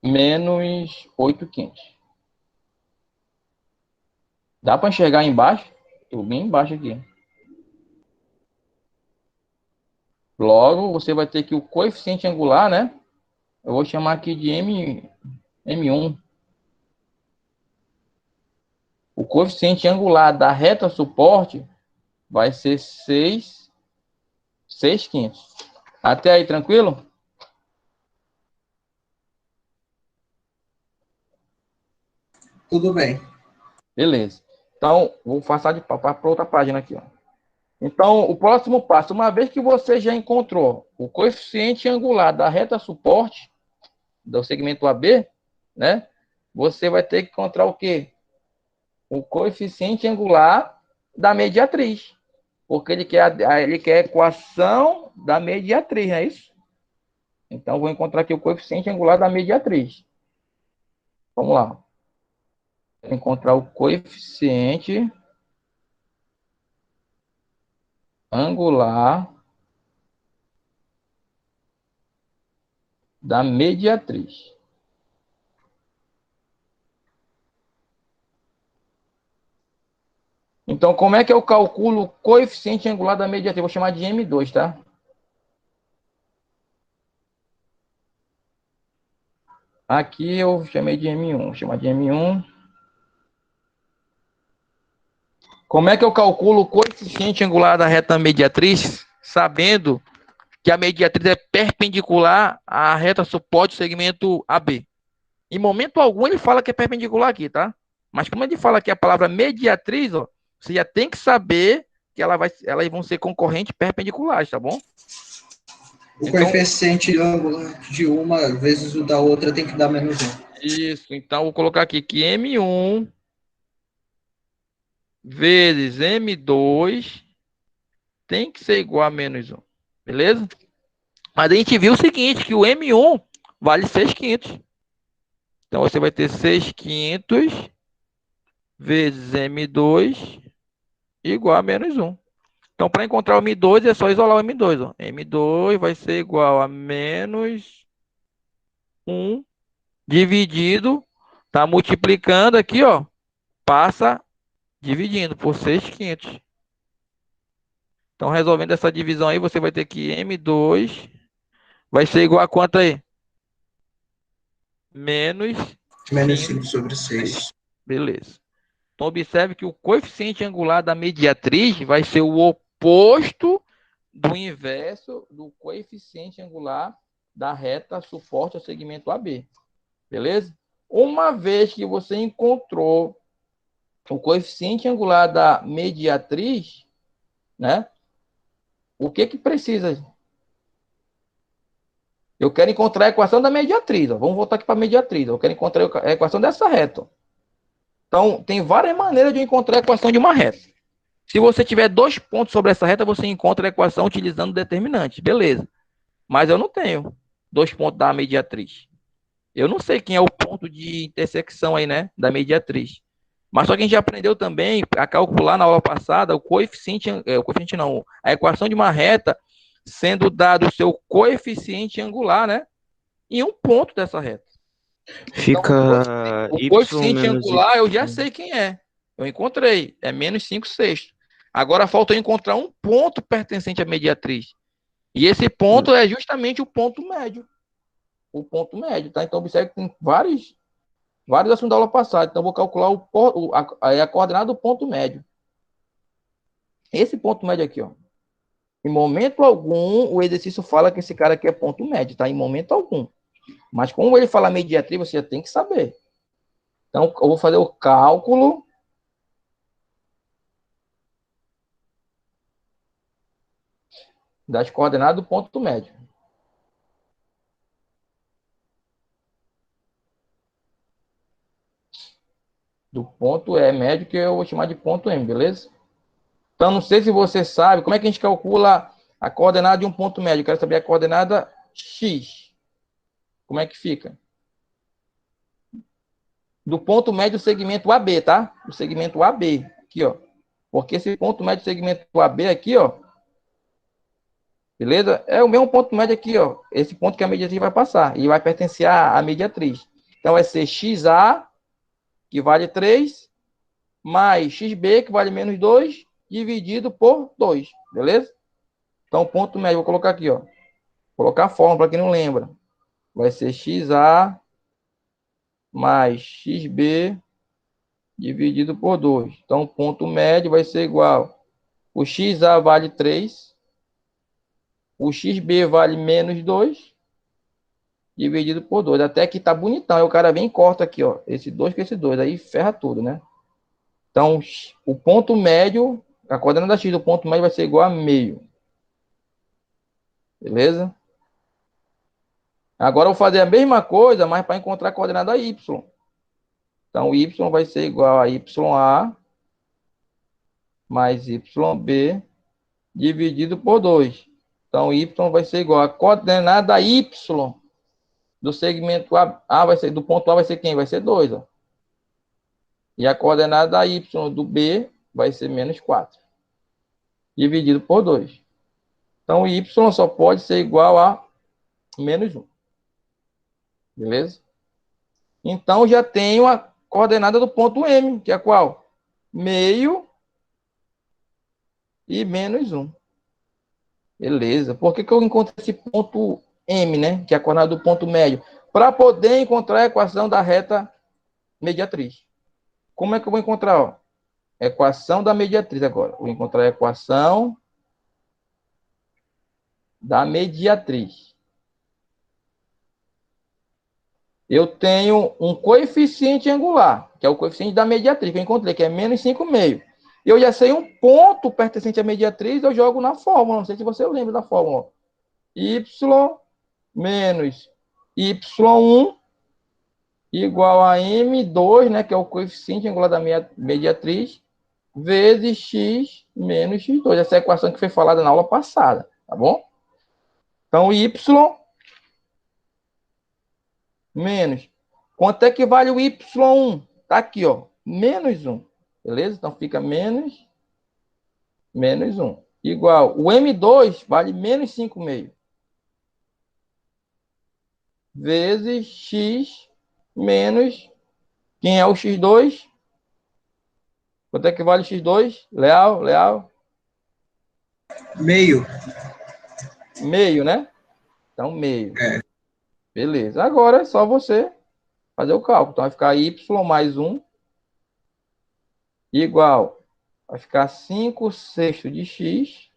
menos 8/5. Dá para enxergar embaixo? Estou bem embaixo aqui. Logo, você vai ter que o coeficiente angular, né? Eu vou chamar aqui de M1. O coeficiente angular da reta suporte vai ser 6/5. Até aí, tranquilo? Tudo bem. Beleza. Então, vou passar para outra página aqui, ó. Então, o próximo passo, uma vez que você já encontrou o coeficiente angular da reta suporte do segmento AB, né? Você vai ter que encontrar o quê? O coeficiente angular da mediatriz. Porque ele quer a equação da mediatriz, não é isso? Então, vou encontrar aqui o coeficiente angular da mediatriz. Vamos lá. Vou encontrar o coeficiente angular da mediatriz. Então, como é que eu calculo o coeficiente angular da mediatriz? Vou chamar de M2, tá? Aqui eu chamei de M1. Vou chamar de M1. Como é que eu calculo o coeficiente angular da reta mediatriz, sabendo que a mediatriz é perpendicular à reta suporte do segmento AB? Em momento algum ele fala que é perpendicular aqui, tá? Mas como ele fala que a palavra mediatriz, ó, você já tem que saber que elas vão ser concorrentes perpendiculares, tá bom? O Então, coeficiente angular de uma vezes o da outra tem que dar menos um. isso. Então, vou colocar aqui que M1 vezes M2 tem que ser igual a menos um. Beleza? Mas a gente viu o seguinte, que o M1 vale 6/500. Então, você vai ter 6/500 vezes M2 igual a menos um. Então, para encontrar o M2, é só isolar o M2. Ó. M2 vai ser igual a menos 1 dividido, tá multiplicando aqui, ó, passa dividindo por 6/500. Então, resolvendo essa divisão aí, você vai ter que M2 vai ser igual a quanto aí? Menos Menos 5. 5/6. Beleza. Então, observe que o coeficiente angular da mediatriz vai ser o oposto do inverso do coeficiente angular da reta suporte ao segmento AB. Beleza? Uma vez que você encontrou o coeficiente angular da mediatriz, né? O que que precisa? Eu quero encontrar a equação da mediatriz. Ó. Vamos voltar aqui para a mediatriz. Eu quero encontrar a equação dessa reta. Ó. Então, tem várias maneiras de encontrar a equação de uma reta. Se você tiver 2 pontos sobre essa reta, você encontra a equação utilizando determinantes. Beleza. Mas eu não tenho 2 pontos da mediatriz. Eu não sei quem é o ponto de intersecção aí, né? Da mediatriz. Mas só que a gente já aprendeu também a calcular na aula passada o coeficiente não, a equação de uma reta sendo dado o seu coeficiente angular, né? Em um ponto dessa reta. Então, Fica o y coeficiente menos y. angular eu já sei quem é. Eu encontrei, é menos 5/6. Agora falta eu encontrar um ponto pertencente à mediatriz. E esse ponto é justamente o ponto médio. O ponto médio, tá? Então, observe que tem vários assuntos da aula passada. Então, eu vou calcular a coordenada do ponto médio. Esse ponto médio aqui, ó. Em momento algum, o exercício fala que esse cara aqui é ponto médio, tá? Em momento algum. Mas como ele fala mediatriz, você já tem que saber. Então, eu vou fazer o cálculo das coordenadas do ponto médio. Do ponto médio, que eu vou chamar de ponto M, beleza? Então, não sei se você sabe como é que a gente calcula a coordenada de um ponto médio. Eu quero saber a coordenada X. Como é que fica? Do ponto médio do segmento AB, tá? Do segmento AB, aqui, ó. Porque esse ponto médio do segmento AB aqui, ó. Beleza? É o mesmo ponto médio aqui, ó. Esse ponto que a mediatriz vai passar. E vai pertencer à mediatriz. Então, vai ser XA, que vale 3, mais XB, que vale menos 2, dividido por 2. Beleza? Então, o ponto médio, vou colocar aqui, ó. Vou colocar a fórmula para quem não lembra. Vai ser XA mais XB dividido por 2. Então, o ponto médio vai ser igual. O XA vale 3. O XB vale menos 2. Dividido por 2. Até aqui tá bonitão. Aí o cara vem e corta aqui, ó. Esse 2 com esse 2. Aí ferra tudo, né? Então, o ponto médio, a coordenada X do ponto médio vai ser igual a meio. Beleza? Agora eu vou fazer a mesma coisa, mas para encontrar a coordenada Y. Então, y vai ser igual a YA mais YB dividido por 2. Então, y vai ser igual a coordenada Y do segmento A vai ser, do ponto A vai ser quem? Vai ser 2, ó. E a coordenada Y do B vai ser menos 4. Dividido por 2. Então, y só pode ser igual a menos 1. Beleza? Então, já tenho a coordenada do ponto M, que é qual? Meio e menos 1. Beleza. Por que eu encontro esse ponto M, né? Que é a coordenada do ponto médio? para poder encontrar a equação da reta mediatriz. Como é que eu vou encontrar? Ó? Equação da mediatriz agora. Vou encontrar a equação da mediatriz. Eu tenho um coeficiente angular, que é o coeficiente da mediatriz, que eu encontrei, que é menos 5,5. Eu já sei um ponto pertencente à mediatriz, eu jogo na fórmula. Não sei se você lembra da fórmula. Y menos Y1 igual a M2, né, que é o coeficiente angular da mediatriz, vezes X menos X2. Essa é a equação que foi falada na aula passada, tá bom? Então, Y menos. Quanto é que vale o Y1? Tá aqui, ó, menos 1. Beleza? Então, fica menos 1. Igual, o M2 vale menos 5,5. Vezes X menos, quem é o X2? Quanto é que vale o X2? Leal? Meio. Meio, né? Então, meio. É. Beleza. Agora é só você fazer o cálculo. Então, vai ficar Y mais 1 igual, vai ficar 5/6 de X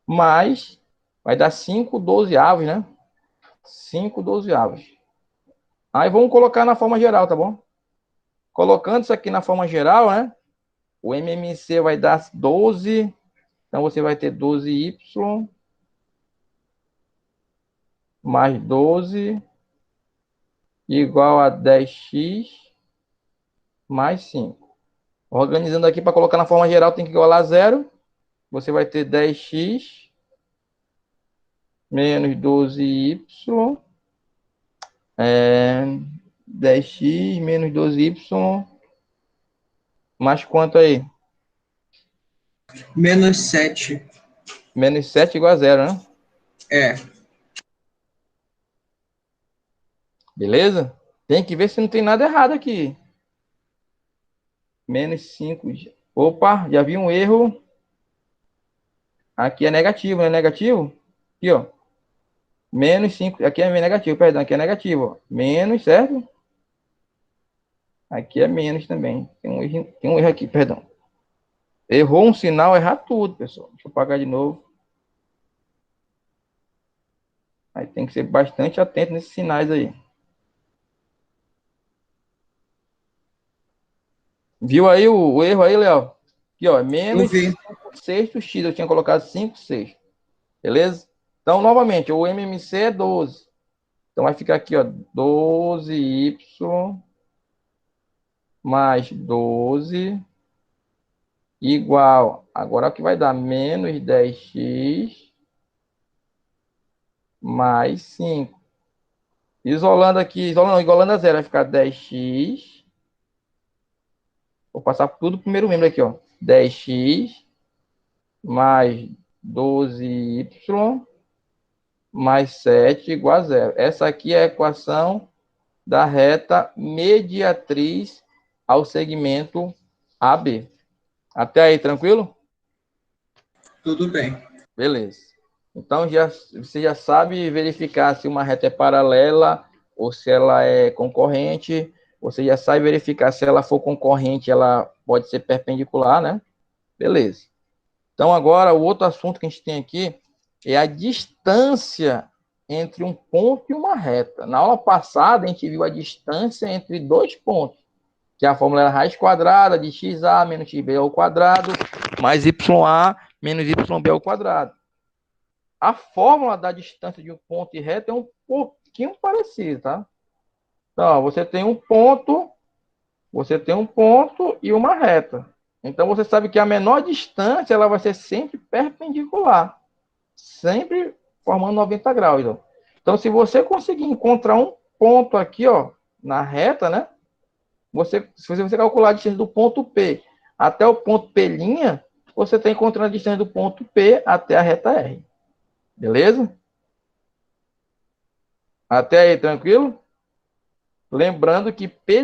mais, vai dar 5/12, né? 5/12. Aí vamos colocar na forma geral, tá bom? Colocando isso aqui na forma geral, né? O MMC vai dar 12. Então, você vai ter 12Y mais 12 igual a 10x mais 5. Organizando aqui para colocar na forma geral, tem que igualar a 0. Você vai ter 10x menos 12y. 10x menos 12y. Mais quanto aí? Menos 7. Menos 7 igual a 0, né? É. Beleza? Tem que ver se não tem nada errado aqui. Menos 5. Opa, já vi um erro. Aqui é negativo, não é negativo? Aqui, ó. Menos 5. Aqui é negativo, perdão. Aqui é negativo, ó. Menos, certo? Aqui é menos também. Tem um erro aqui, perdão. Errou um sinal, errar tudo, pessoal. Deixa eu apagar de novo. Aí tem que ser bastante atento nesses sinais aí. Viu aí o erro aí, Léo? Aqui, ó, menos 5/6 x. Eu tinha colocado 5/6. Beleza? Então, novamente, o MMC é 12. Então, vai ficar aqui, ó, 12y mais 12 igual. Agora, o que vai dar? Menos 10x mais 5. Isolando aqui, igualando a zero, vai ficar 10x. Vou passar tudo pro primeiro membro aqui, ó. 10x mais 12y mais 7 igual a 0. Essa aqui é a equação da reta mediatriz ao segmento AB. Até aí, tranquilo? Tudo bem. Beleza. Então, você já sabe verificar se uma reta é paralela ou se ela é concorrente. Você já sabe verificar se ela for concorrente, ela pode ser perpendicular, né? Beleza. Então, agora, o outro assunto que a gente tem aqui é a distância entre um ponto e uma reta. Na aula passada, a gente viu a distância entre dois pontos, que a fórmula era raiz quadrada de xa menos xb ao quadrado, mais ya menos yb ao quadrado. A fórmula da distância de um ponto e reta é um pouquinho parecida, tá? Então, você tem um ponto e uma reta. Então, você sabe que a menor distância ela vai ser sempre perpendicular, sempre formando 90 graus. Ó. Então, se você conseguir encontrar um ponto aqui, ó, na reta, né? Se você calcular a distância do ponto P até o ponto P', você está encontrando a distância do ponto P até a reta R. Beleza? Até aí, tranquilo? Lembrando que P'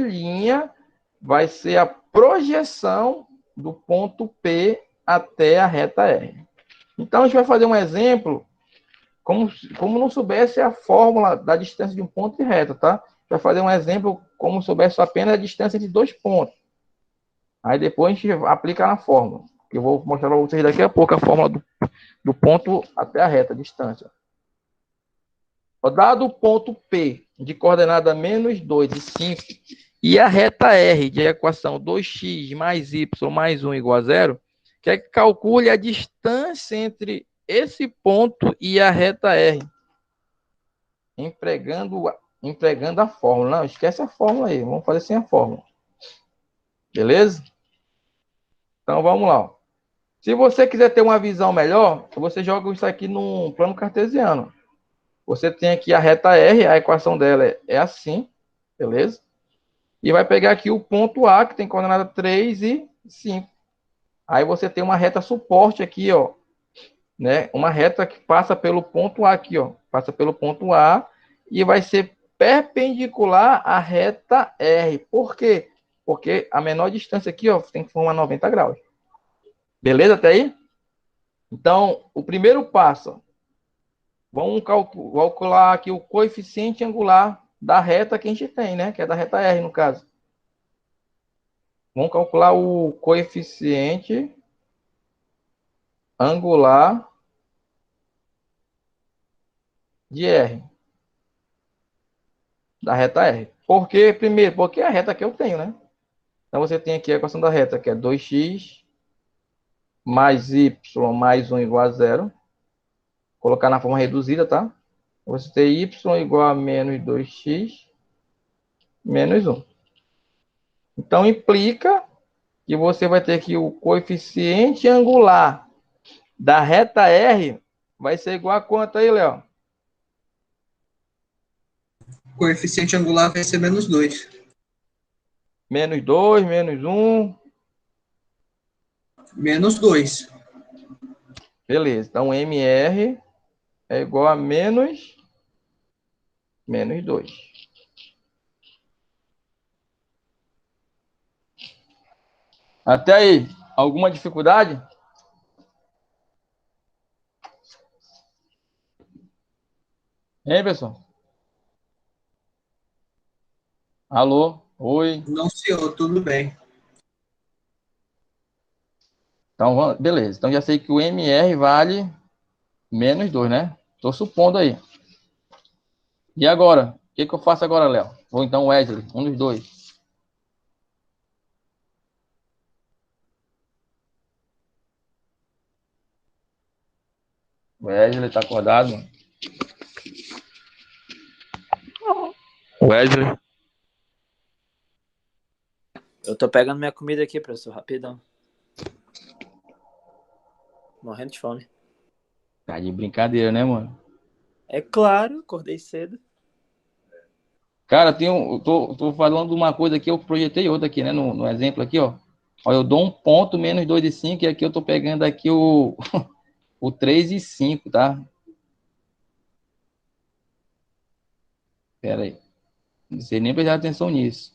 vai ser a projeção do ponto P até a reta R. Então, a gente vai fazer um exemplo como não soubesse a fórmula da distância de um ponto e reta, tá? Vai fazer um exemplo como soubesse apenas a distância entre dois pontos. Aí depois a gente aplica na fórmula. Eu vou mostrar para vocês daqui a pouco a fórmula do ponto até a reta, a distância. Dado o ponto P de coordenada menos 2 e 5 e a reta R de equação 2x mais y mais 1 igual a zero, quer que calcule a distância entre esse ponto e a reta R, empregando a fórmula. Não, esquece a fórmula aí, vamos fazer sem a fórmula. Beleza? Então vamos lá. Se você quiser ter uma visão melhor, você joga isso aqui num plano cartesiano. Você tem aqui a reta R, a equação dela é assim, beleza? E vai pegar aqui o ponto A, que tem coordenada 3 e 5. Aí você tem uma reta suporte aqui, ó, né? Uma reta que passa pelo ponto A aqui, ó. Passa pelo ponto A e vai ser perpendicular à reta R. Por quê? Porque a menor distância aqui, ó, tem que formar 90 graus. Beleza até aí? Então, o primeiro passo, vamos calcular aqui o coeficiente angular da reta que a gente tem, né? Que é da reta R, no caso. Vamos calcular o coeficiente angular de R. Da reta R. Por quê? Primeiro, porque é a reta que eu tenho, né? Então, você tem aqui a equação da reta, que é 2x mais y mais 1 igual a zero. Colocar na forma reduzida, tá? Você tem y igual a menos 2x menos 1. Então, implica que você vai ter que o coeficiente angular da reta R vai ser igual a quanto aí, Léo? O coeficiente angular vai ser menos 2. Menos 2, menos 1. Menos 2. Beleza. Então, MR é igual a menos 2. Até aí, alguma dificuldade? Hein, pessoal? Alô? Oi? Não, senhor, tudo bem. Então, beleza. Então, já sei que o MR vale menos 2, né? Estou supondo aí. E agora? O que eu faço agora, Léo? Ou então Wesley, um dos dois. Wesley tá acordado, mano? Wesley. Eu tô pegando minha comida aqui, professor, rapidão. Morrendo de fome. Tá de brincadeira, né, mano? É claro, acordei cedo. Cara, tô falando de uma coisa aqui, eu projetei outra aqui, né? No exemplo aqui, ó. Ó, eu dou um ponto menos 2 e 5, e aqui eu tô pegando aqui o 3 e 5, tá? Pera aí. Não sei nem prestar atenção nisso.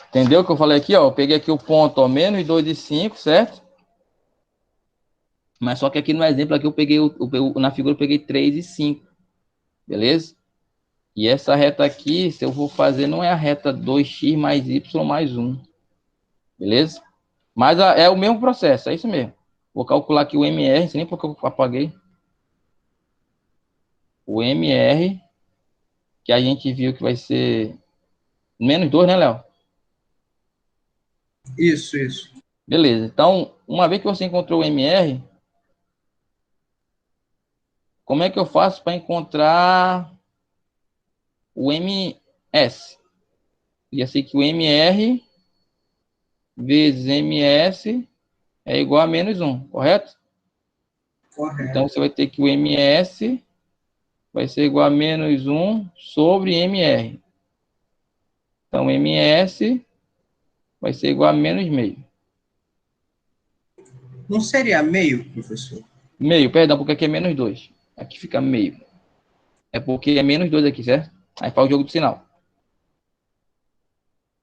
Entendeu o que eu falei aqui, ó? Eu peguei aqui o ponto, ó, menos 2 e 5, certo? Mas só que aqui no exemplo aqui eu peguei, na figura eu peguei 3 e 5. Beleza? E essa reta aqui, se eu vou fazer, não é a reta 2x mais y mais 1. Beleza? Mas é o mesmo processo, é isso mesmo. Vou calcular aqui o MR, não sei nem porque eu apaguei. O MR, que a gente viu que vai ser menos 2, né, Léo? Isso, isso. Beleza. Então, uma vez que você encontrou o MR, como é que eu faço para encontrar o MS? Já sei que o MR vezes MS é igual a menos 1, correto? Correto. Então, você vai ter que o MS vai ser igual a menos 1 sobre MR. Então, MS vai ser igual a menos meio. Não seria meio, professor? Meio, perdão, porque aqui é menos 2. Aqui fica meio. É porque é menos 2 aqui, certo? Aí faz o jogo do sinal.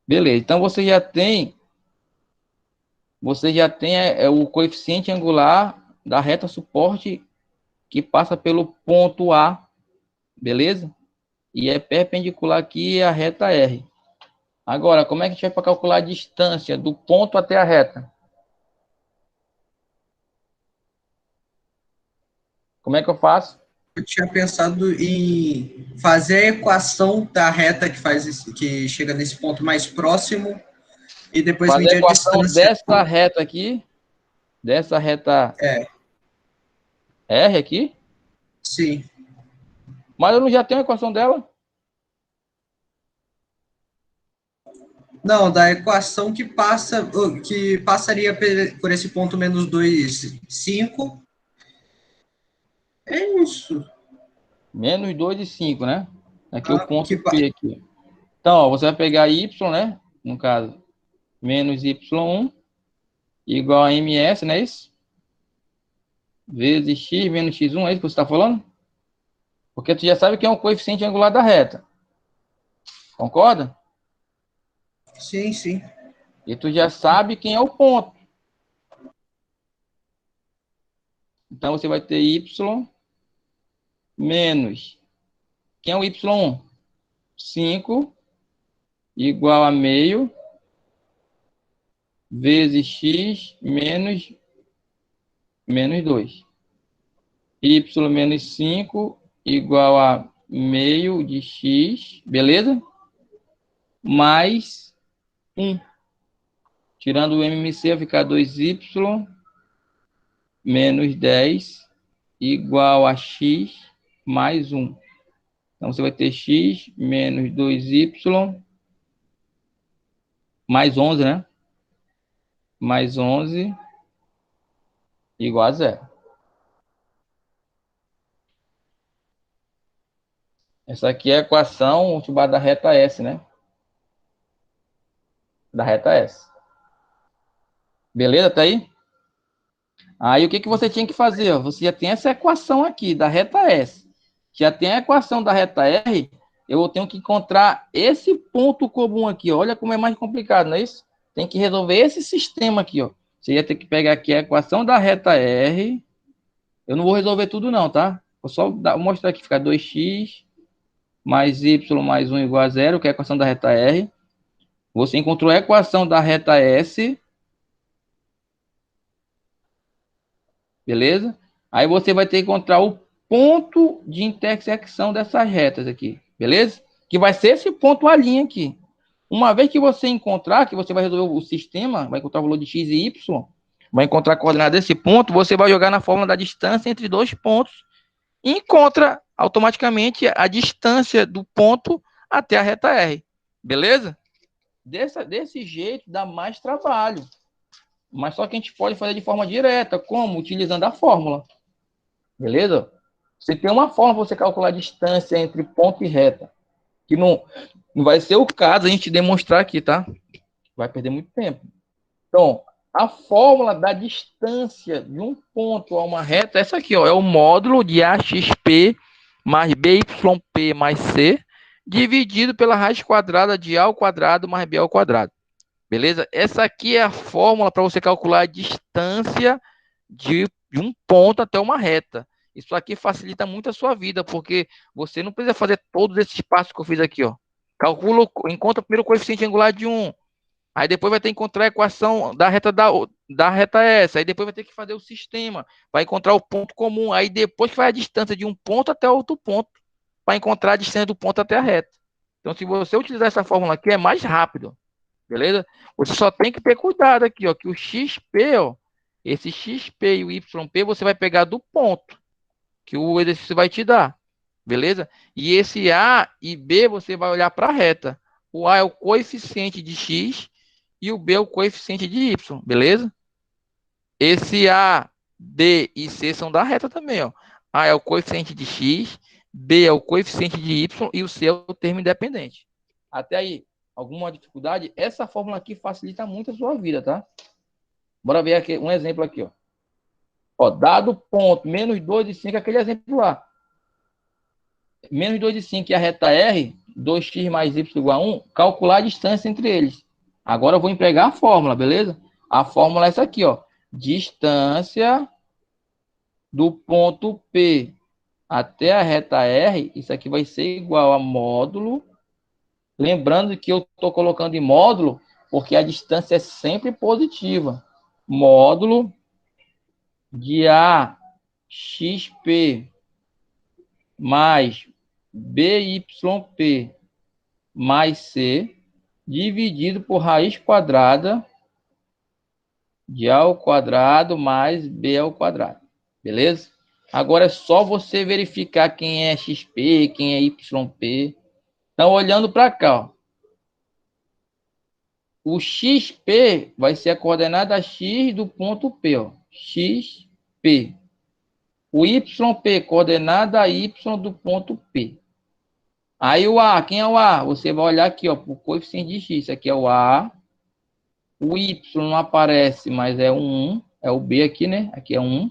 Beleza, então você já tem você já tem o coeficiente angular da reta suporte que passa pelo ponto A, beleza? E é perpendicular aqui à reta R. Agora, como é que a gente vai calcular a distância do ponto até a reta? Como é que eu faço? Eu tinha pensado em fazer a equação da reta que chega nesse ponto mais próximo e depois Fazer a medir a equação distância. dessa reta aqui, dessa reta É, R aqui, sim. mas eu não já tenho a equação dela. Não, da equação que passaria por esse ponto menos 2, 5. É isso. Menos 2 e 5, né? Aqui o Ah, ponto P aqui. Então, ó, você vai pegar Y, né? No caso, menos Y1 igual a MS, não é isso? Vezes X menos X1, é isso que você está falando? Porque tu já sabe que é o coeficiente angular da reta. Concorda? sim, sim. E tu já sabe quem é o ponto. Então, você vai ter Y menos... Quem é o Y1? 5 igual a meio vezes X menos 2. Y menos 5 igual a meio de X, beleza? Mais 1. Tirando o MMC, vai ficar 2Y menos 10 igual a X mais 1. Então, você vai ter X menos 2Y mais 11, né? Mais 11 igual a 0. Essa aqui é a equação da reta S, né? Da reta S. Beleza? Tá aí? Aí o que você tinha que fazer? Você já tem essa equação aqui da reta S. Já tem a equação da reta R. Eu tenho que encontrar esse ponto comum aqui. Olha como é mais complicado, não é isso? Tem que resolver esse sistema aqui, ó. Você ia ter que pegar aqui a equação da reta R. Eu não vou resolver tudo não, tá? Vou só mostrar aqui. Fica 2x mais y mais 1 igual a 0, que é a equação da reta R. Você encontrou a equação da reta S. Beleza? Aí você vai ter que encontrar o ponto de intersecção dessas retas aqui. Beleza? Que vai ser esse ponto A' aqui. Uma vez que você encontrar, que você vai resolver o sistema, vai encontrar o valor de x e y, vai encontrar a coordenada desse ponto, você vai jogar na fórmula da distância entre dois pontos e encontra automaticamente a distância do ponto até a reta R. Beleza? Desse jeito dá mais trabalho. Mas só que a gente pode fazer de forma direta, como? Utilizando a fórmula. Beleza? Você tem uma forma para você calcular a distância entre ponto e reta. Que não vai ser o caso a gente demonstrar aqui, tá? Vai perder muito tempo. Então, a fórmula da distância de um ponto a uma reta é essa aqui, ó. É o módulo de AXP mais BYP mais C dividido pela raiz quadrada de A ao quadrado mais B ao quadrado. Beleza? Essa aqui é a fórmula para você calcular a distância de um ponto até uma reta. Isso aqui facilita muito a sua vida, porque você não precisa fazer todos esses passos que eu fiz aqui, ó. Calcula, encontra primeiro o coeficiente angular de 1. Aí depois vai ter que encontrar a equação da reta S. Aí depois vai ter que fazer o sistema. Vai encontrar o ponto comum. Aí depois que vai a distância de um ponto até outro ponto. Para encontrar a distância do ponto até a reta. Então, se você utilizar essa fórmula aqui, é mais rápido. Beleza? Você só tem que ter cuidado aqui, ó, que o XP, ó, esse XP e o YP você vai pegar do ponto que o exercício vai te dar. Beleza? E esse A e B você vai olhar para a reta. O A é o coeficiente de X e o B é o coeficiente de Y. Beleza? Esse A, D e C são da reta também, ó. A é o coeficiente de X, B é o coeficiente de Y e o C é o termo independente. Até aí, alguma dificuldade? Essa fórmula aqui facilita muito a sua vida, tá? Bora ver aqui um exemplo aqui, ó. Ó, dado ponto menos 2 de 5, aquele exemplo lá. Menos 2 de 5 e a reta R, 2x mais y igual a 1, calcular a distância entre eles. Agora eu vou empregar a fórmula, beleza? A fórmula é essa aqui, ó. Distância do ponto P até a reta R, isso aqui vai ser igual a módulo. Lembrando que eu estou colocando em módulo, porque a distância é sempre positiva. Módulo de AXP mais BYP mais C, dividido por raiz quadrada de A ao quadrado mais B ao quadrado. Beleza? Agora é só você verificar quem é XP, quem é YP. Então, olhando para cá, ó. O XP vai ser a coordenada X do ponto P, ó. XP. O YP, coordenada Y do ponto P. Aí o A, quem é o A? Você vai olhar aqui, ó, para o coeficiente de X. Isso aqui é o A. O Y não aparece, mas é um 1. É o B aqui, né? Aqui é 1.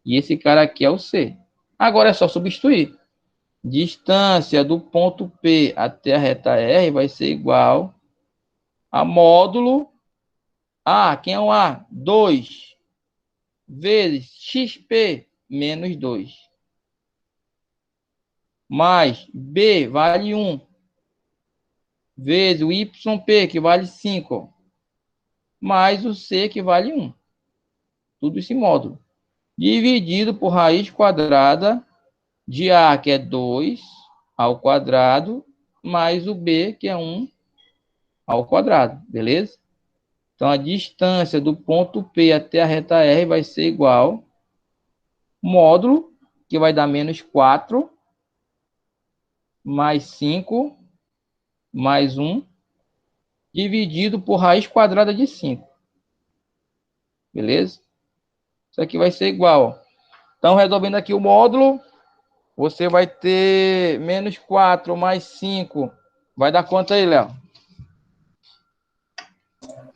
E esse cara aqui é o C. Agora é só substituir. Distância do ponto P até a reta R vai ser igual a módulo A. Quem é o A? 2 vezes XP menos 2. Mais B vale 1. Vezes o YP, que vale 5. Mais o C, que vale 1. Tudo esse módulo. Dividido por raiz quadrada de A, que é 2 ao quadrado, mais o B, que é 1 ao quadrado. Beleza? Então, a distância do ponto P até a reta R vai ser igual módulo, que vai dar menos 4, mais 5, mais 1, dividido por raiz quadrada de 5. Beleza? Isso aqui vai ser igual. Ó. Então, resolvendo aqui o módulo, você vai ter menos 4 mais 5. Vai dar quanto aí, Léo?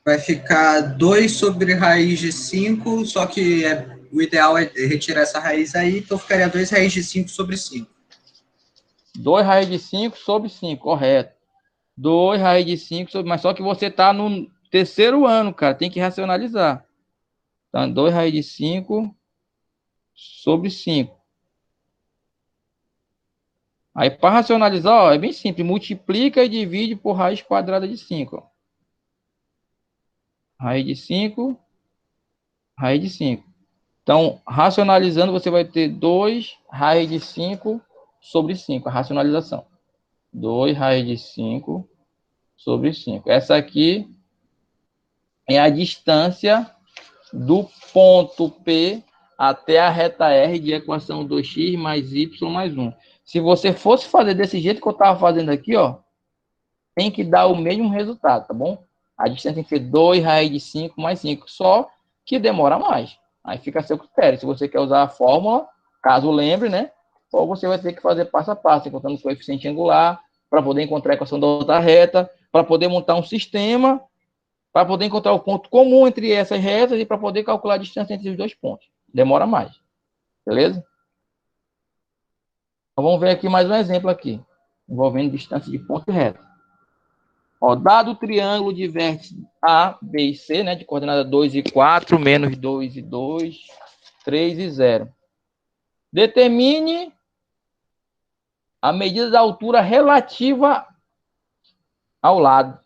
Vai ficar 2 sobre raiz de 5, só que o ideal é retirar essa raiz aí, então ficaria 2 raiz de 5 sobre 5. 2 raiz de 5 sobre 5, correto. 2 raiz de 5 sobre... Mas só que você está no terceiro ano, cara. Tem que racionalizar. Então, 2 raiz de 5 sobre 5. Aí, para racionalizar, ó, é bem simples. Multiplica e divide por raiz quadrada de 5. Ó. Raiz de 5, raiz de 5. Então, racionalizando, você vai ter 2 raiz de 5 sobre 5. A racionalização. 2 raiz de 5 sobre 5. Essa aqui é a distância do ponto P até a reta R de equação 2x mais y mais 1. Se você fosse fazer desse jeito que eu estava fazendo aqui, ó, tem que dar o mesmo resultado, tá bom? A distância tem que ser 2 raiz de 5 mais 5, só que demora mais. Aí fica a seu critério. Se você quer usar a fórmula, caso lembre, né? Ou você vai ter que fazer passo a passo, encontrando o coeficiente angular, para poder encontrar a equação da outra reta, para poder montar um sistema, para poder encontrar o ponto comum entre essas retas e para poder calcular a distância entre os dois pontos. Demora mais. Beleza? Então, vamos ver aqui mais um exemplo aqui, envolvendo distância de ponto e reta. Ó, dado o triângulo de vértices A, B e C, né, de coordenada 2 e 4, menos 2 e 2, 3 e 0. Determine a medida da altura relativa ao lado.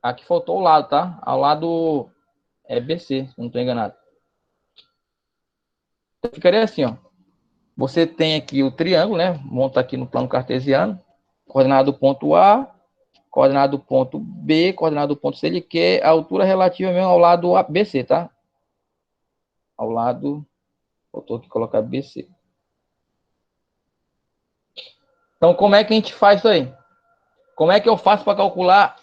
Aqui faltou o lado, tá? Ao lado é BC, se não estou enganado. Então, ficaria assim, ó. Você tem aqui o triângulo, né? Monta aqui no plano cartesiano. Coordenada do ponto A, coordenada do ponto B, coordenada do ponto C. Ele quer a altura relativa mesmo ao lado ABC, tá? Ao lado... Faltou aqui colocar BC. Então, como é que a gente faz isso aí? Como é que eu faço para calcular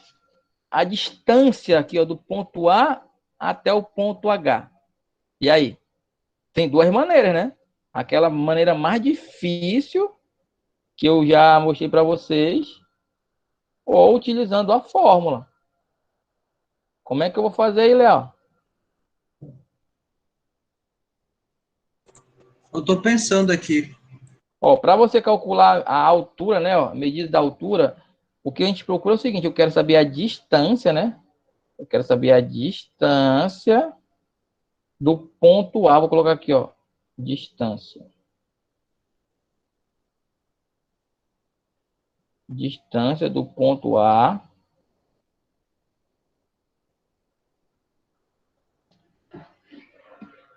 a distância aqui, ó, do ponto A até o ponto H? E aí? Tem duas maneiras, né? Aquela maneira mais difícil, que eu já mostrei para vocês, ou utilizando a fórmula. Como é que eu vou fazer aí, Léo? Eu estou pensando aqui. Ó, para você calcular a altura, né, ó, a medida da altura, o que a gente procura é o seguinte, eu quero saber a distância, né, Eu quero saber a distância do ponto A. Vou colocar aqui, ó. Distância. Distância do ponto A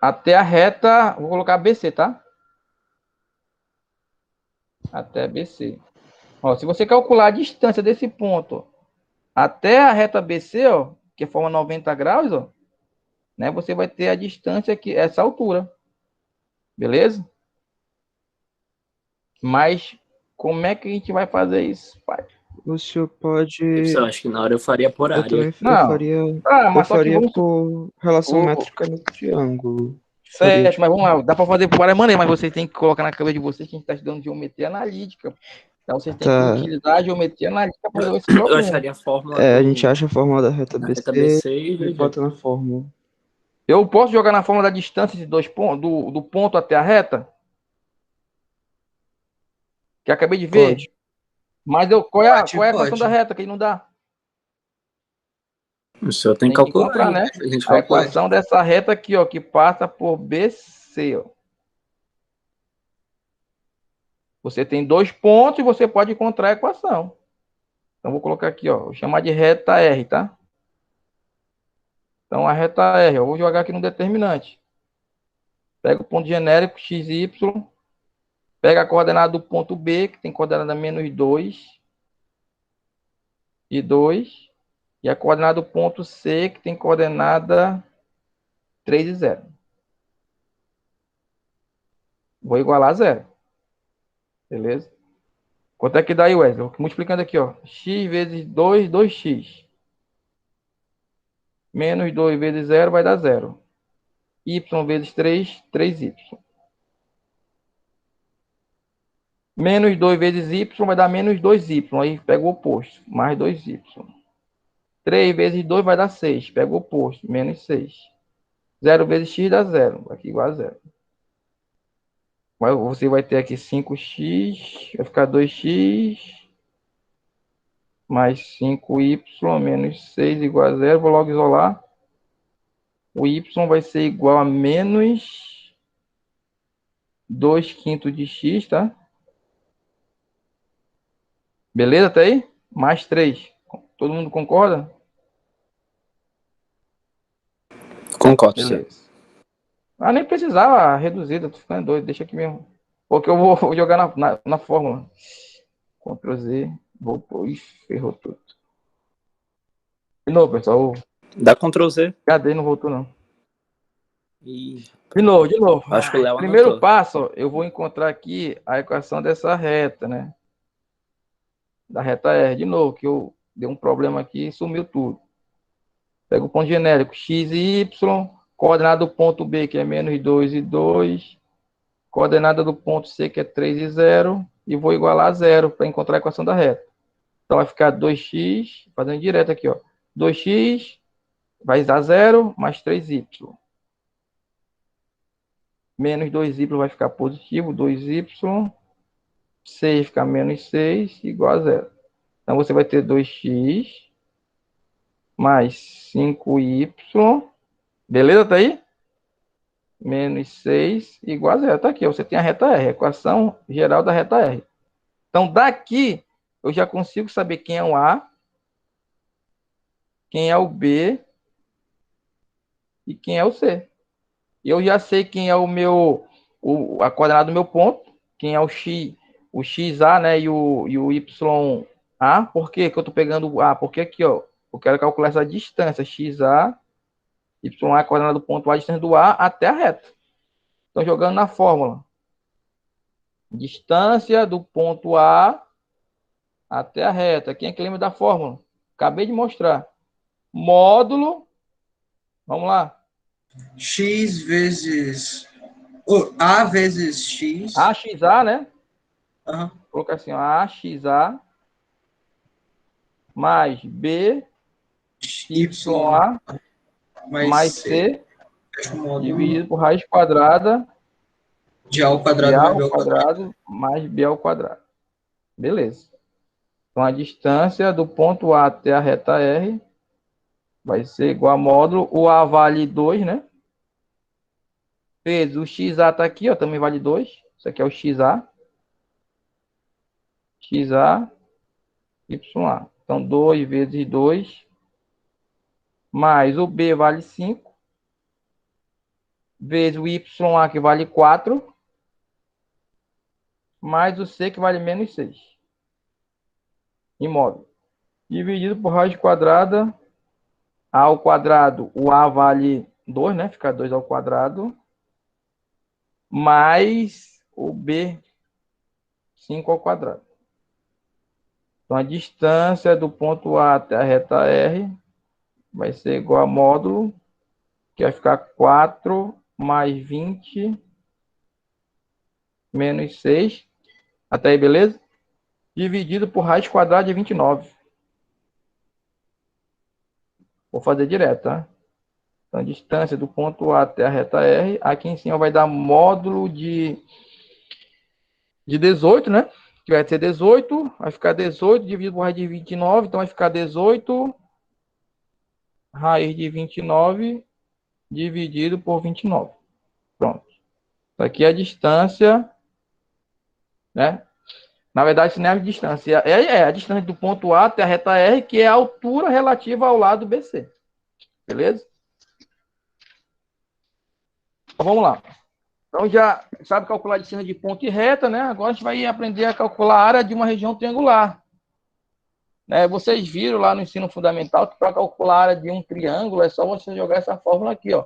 até a reta, vou colocar BC, tá? Até BC. Ó, se você calcular a distância desse ponto até a reta BC, ó, que forma 90 graus, ó, né, você vai ter a distância aqui, essa altura. Beleza? Mas como é que a gente vai fazer isso, pai? O senhor pode. Eu acho que na hora eu faria por Eu área. também Não. eu mas só que faria vamos... por relação O- métrica no triângulo. Certo, mas vamos lá, dá para fazer por várias maneiras, mas vocês têm que colocar na cabeça de vocês que a gente está estudando geometria analítica. Então vocês têm Tá. que utilizar a geometria analítica para resolver esse Eu problema. acharia a fórmula É, a do- gente acha a fórmula da reta da BC reta BC e e bota na fórmula. Eu posso jogar na fórmula da distância de dois pontos, do ponto até a reta? Que eu acabei de ver? Pode. Mas qual é a equação Pode. da reta que não dá? o senhor tem que Tem que calcular, encontrar, hein? né? A gente A calcula. equação dessa reta aqui, ó, que passa por BC, ó. Você tem dois pontos e você pode encontrar a equação. Então, vou colocar aqui, ó. Vou chamar de reta R, tá? Então, a reta R, eu vou jogar aqui no determinante. Pega o ponto genérico, x, y. Pega a coordenada do ponto B, que tem coordenada -2 e 2. E a coordenada do ponto C, que tem coordenada 3 e 0. Vou igualar a 0. Beleza? Quanto é que dá aí, Wesley? Vou multiplicando aqui, ó. X vezes 2, 2x. Menos 2 vezes 0 vai dar 0. Y vezes 3, 3y. Menos 2 vezes y vai dar menos 2y. Aí pega o oposto. Mais 2y. 3 vezes 2 vai dar 6. Pega o oposto. Menos 6. 0 vezes x dá 0. Aqui igual a 0. Você vai ter aqui 5x. Vai ficar 2x. Mais 5y menos 6 igual a 0. Vou logo isolar. O y vai ser igual a menos 2 quintos de x, tá? Beleza, tá aí? Mais 3. Todo mundo concorda? Concordo, senhor. Beleza. Ah, nem precisava reduzir, tô ficando doido, deixa aqui mesmo. Porque eu vou jogar na fórmula. Ctrl Z, voltou, ixi, ferrou tudo. De novo, pessoal. Dá Ctrl Z. Cadê? Não voltou, não. E De novo. acho que o Léo Primeiro anotou. passo, ó, eu vou encontrar aqui a equação dessa reta, né? Da reta R. De novo, que eu dei um problema aqui e sumiu tudo. Pega o ponto genérico, x e y, coordenada do ponto B, que é menos 2 e 2, coordenada do ponto C, que é 3 e 0, e vou igualar a 0 para encontrar a equação da reta. Então, vai ficar 2x, fazendo direto aqui, ó. 2x vai dar 0, mais 3y. Menos 2y vai ficar positivo, 2y. 6 fica menos 6, igual a 0. Então, você vai ter 2x mais 5y. Beleza? Tá aí? Menos 6 igual a 0. Tá aqui, ó, você tem a reta R, a equação geral da reta R. Então, daqui, eu já consigo saber quem é o A, quem é o B e quem é o C. E eu já sei quem é a coordenada do meu ponto, quem é o XA, né, e o YA. Por que eu estou pegando o A? Porque aqui, ó, eu quero calcular essa distância, XA, YA, a coordenada do ponto A, a distância do A até a reta. Então, jogando na fórmula. Distância do ponto A até a reta. Quem é que lembra da fórmula? Acabei de mostrar. Módulo. Vamos lá. X vezes... A vezes X. AXA, né? Aham. Vou colocar assim, ó, AXA mais B YA mais C dividido por raiz quadrada de A ao quadrado de A mais B ao ao quadrado. quadrado mais B ao quadrado. Beleza. Então, a distância do ponto A até a reta R vai ser igual a módulo, o A vale 2, né? Vezes o XA tá aqui, ó, também vale 2. Isso aqui é o XA. XA, YA. Então, 2 vezes 2, mais o B vale 5, vezes o YA que vale 4, mais o C que vale menos 6. Imóvel. Dividido por raiz quadrada, A ao quadrado, o A vale 2, né? Fica 2 ao quadrado, mais o B, 5 ao quadrado. Então, a distância do ponto A até a reta R vai ser igual a módulo, que vai ficar 4 mais 20 menos 6. Até aí, beleza? Dividido por raiz quadrada de 29. Vou fazer direto, tá? Então, a distância do ponto A até a reta R. Aqui em cima vai dar módulo de 18, né? Que vai ser 18. Vai ficar 18 dividido por raiz de 29. Então, vai ficar 18 raiz de 29 dividido por 29. Pronto. Isso aqui é a distância, né? Na verdade, isso não é a distância. É a distância do ponto A até a reta R, que é a altura relativa ao lado BC. Beleza? Então, vamos lá. Então, já sabe calcular a distância de ponto e reta, né? Agora a gente vai aprender a calcular a área de uma região triangular. Né? Vocês viram lá no ensino fundamental que para calcular a área de um triângulo é só você jogar essa fórmula aqui, ó.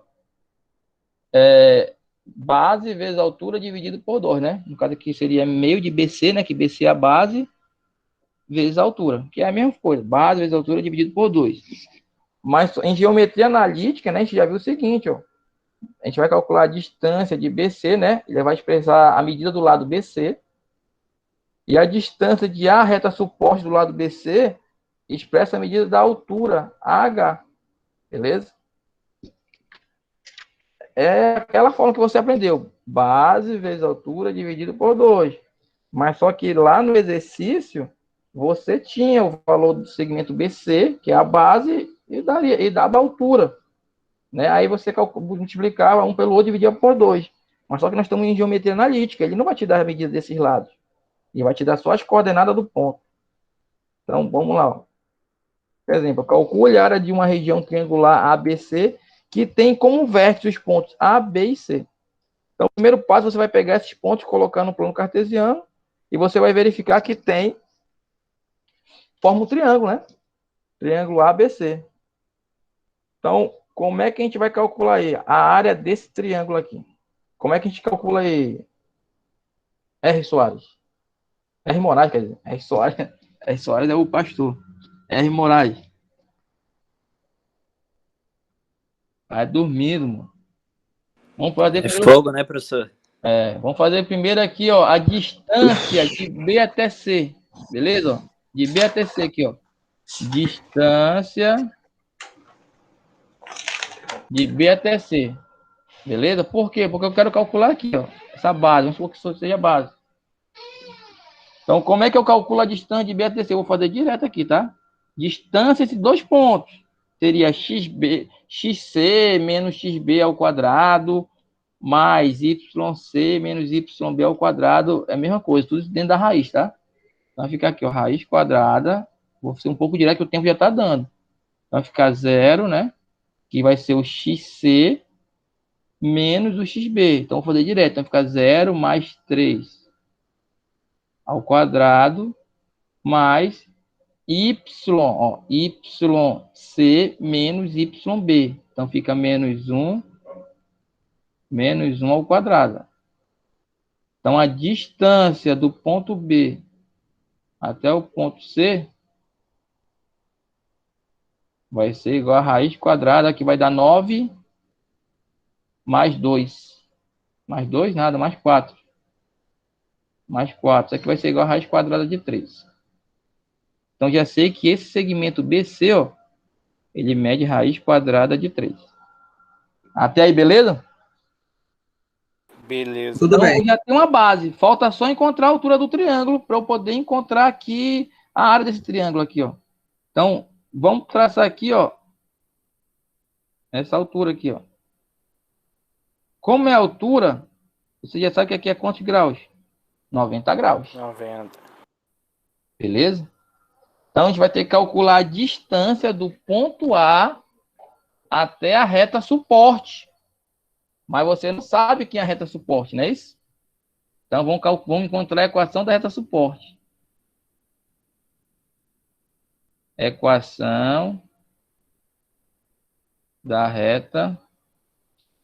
Base vezes altura dividido por 2, né? No caso aqui seria meio de BC, né? Que BC é a base, vezes a altura, que é a mesma coisa. Base vezes altura dividido por 2. Mas em geometria analítica, né? A gente já viu o seguinte, ó. A gente vai calcular a distância de BC, né? Ele vai expressar a medida do lado BC. E a distância de A reta suporte do lado BC expressa a medida da altura AH. Beleza? É aquela forma que você aprendeu. Base vezes altura dividido por 2. Mas só que lá no exercício, você tinha o valor do segmento BC, que é a base, e dava a altura. Né? Aí você multiplicava um pelo outro e dividia por 2. Mas só que nós estamos em geometria analítica. Ele não vai te dar a medida desses lados. Ele vai te dar só as coordenadas do ponto. Então, vamos lá. Ó. Por exemplo, calcule a área de uma região triangular ABC que tem como vértice os pontos A, B e C. Então, o primeiro passo, você vai pegar esses pontos, colocar no plano cartesiano e você vai verificar que forma um triângulo, né? Triângulo ABC. Então, como é que a gente vai calcular aí a área desse triângulo aqui? Como é que a gente calcula aí? R. Soares. R. Moraes, quer dizer. R. Soares, R. Soares é o pastor. R. Moraes. Vai dormindo, mano. Vamos fazer É fogo, né, professor? vamos fazer primeiro aqui, ó, a distância de B até C. Beleza? Ó? De B até C aqui, ó. Distância de B até C. Beleza? Por quê? Porque eu quero calcular aqui, ó, essa base. Vamos supor que isso seja a base. Então, como é que eu calculo a distância de B até C? Eu vou fazer direto aqui, tá? Distância, esses dois pontos. Seria XC menos XB ao quadrado, mais YC menos YB ao quadrado. É a mesma coisa, tudo dentro da raiz, tá? Então, vai ficar aqui, ó, raiz quadrada. Vou ser um pouco direto, que o tempo já tá dando. Então, vai ficar 0, né? Que vai ser o XC menos o XB. Então, vou fazer direto. Então, vai ficar 0 mais 3 ao quadrado, mais Y, ó, YC menos YB. Então, fica menos 1 ao quadrado. Então, a distância do ponto B até o ponto C vai ser igual a raiz quadrada, que vai dar 9 mais 2. Mais 2, nada, mais 4. Mais 4. Isso aqui vai ser igual a raiz quadrada de 3. Então, já sei que esse segmento BC, ó, ele mede raiz quadrada de 3. Até aí, beleza? Beleza. Tudo Então, bem. eu já tenho uma base. Falta só encontrar a altura do triângulo para eu poder encontrar aqui a área desse triângulo aqui, ó. Então, vamos traçar aqui, ó, Essa altura aqui, ó. Como é a altura, você já sabe que aqui é quantos graus? 90 graus. 90. Beleza? Então, a gente vai ter que calcular a distância do ponto A até a reta suporte. Mas você não sabe quem é a reta suporte, não é isso? Então, vamos encontrar a equação da reta suporte. Equação da reta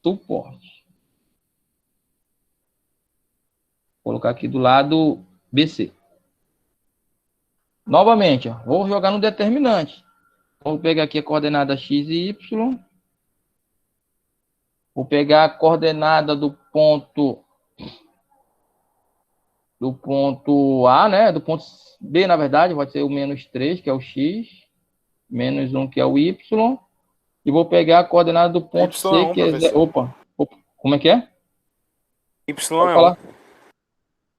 suporte. Vou colocar aqui do lado BC. Novamente, ó, vou jogar no determinante. Vou pegar aqui a coordenada x e y. Vou pegar a coordenada do ponto A, né? Do ponto B, na verdade, vai ser o menos 3, que é o x, menos 1, que é o y. E vou pegar a coordenada do ponto C, Y1, que é... professor. Opa, como é que é? Y Pode é falar. 1.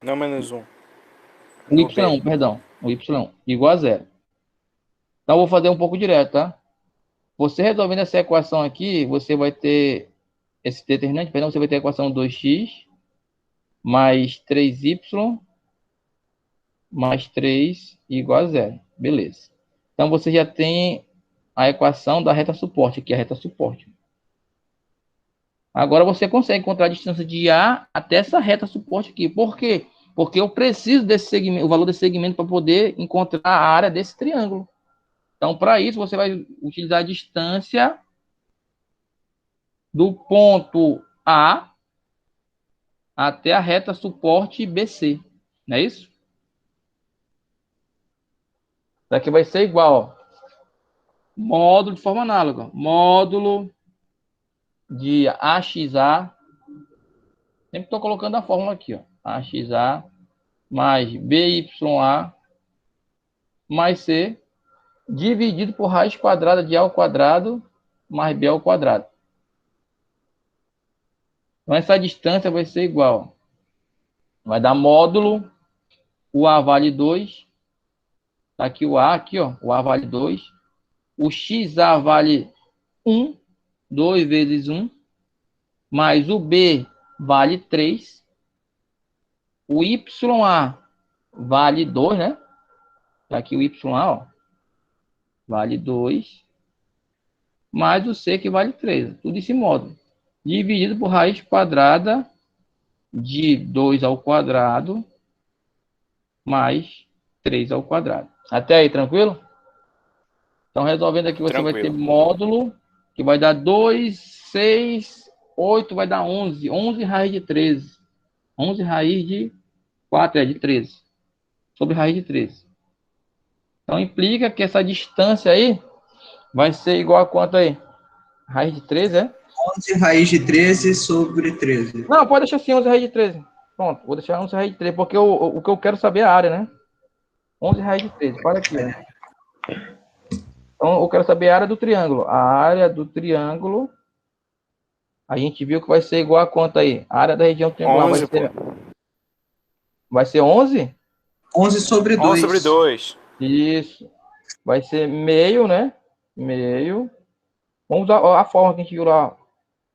Não menos 1. O Y1, perdão. O Y1, igual a 0. Então, eu vou fazer um pouco direto, tá? Você resolvendo essa equação aqui, você vai ter esse determinante, perdão, você vai ter a equação 2x mais 3y mais 3 igual a 0. Beleza. Então, você já tem a equação da reta suporte, que é a reta suporte. Agora, você consegue encontrar a distância de A até essa reta suporte aqui. Por quê? Porque eu preciso desse segmento, o valor desse segmento para poder encontrar a área desse triângulo. Então, para isso, você vai utilizar a distância do ponto A até a reta suporte BC. Não é isso? Daqui vai ser igual, ó. Módulo de forma análoga. Módulo de AXA. Sempre estou colocando a fórmula aqui, ó. AXA mais BYA mais C dividido por raiz quadrada de A ao quadrado mais B ao quadrado. Então, essa distância vai ser igual. Vai dar módulo, o A vale 2. Tá aqui o A, aqui, ó. O A vale 2. O XA vale 1. 2 vezes 1. Mais o B vale 3. O YA vale 2, né? Tá aqui o YA, ó. Vale 2. Mais o C que vale 3. Tudo esse módulo. Dividido por raiz quadrada de 2 ao quadrado mais 3 ao quadrado. Até aí, tranquilo? Então, resolvendo aqui, você vai ter módulo, que vai dar 2, 6, 8, vai dar 11. 11 raiz de 13. 11 raiz de 4, é de 13. Sobre raiz de 13. Então, implica que essa distância aí vai ser igual a quanto aí? Raiz de 13, é? 11 raiz de 13 sobre 13. Não, pode deixar assim, 11 raiz de 13. Pronto, vou deixar 11 raiz de 13, porque o que eu quero saber é a área, né? 11 raiz de 13, para aqui, né? Então, eu quero saber a área do triângulo. A área do triângulo, a gente viu que vai ser igual a quanto aí? A área da região triangular 11, vai ser 11? 11 sobre 2. 11 sobre 2. Isso. Vai ser meio, né? Meio. Vamos usar a forma que a gente viu lá.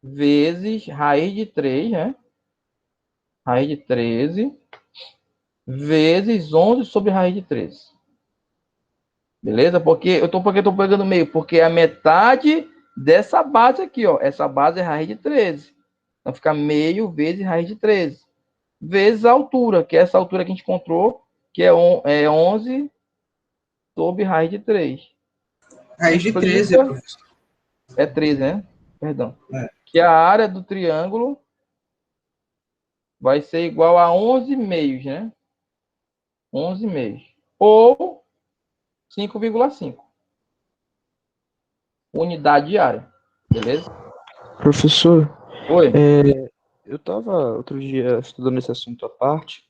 Vezes raiz de 3, né? Raiz de 13. Vezes 11 sobre raiz de 13. Beleza? Porque eu tô pegando meio, porque é a metade dessa base aqui, ó. Essa base é raiz de 13. Então fica meio vezes raiz de 13. Vezes a altura, que é essa altura que a gente encontrou, que é 11 sobre raiz de 3. Raiz de 13, professor. É 13, né? Perdão. É. Que a área do triângulo vai ser igual a 11 meios, né? 11 meios. Ou 5,5. Unidade de área. Beleza? Professor, Oi. eu estava outro dia estudando esse assunto à parte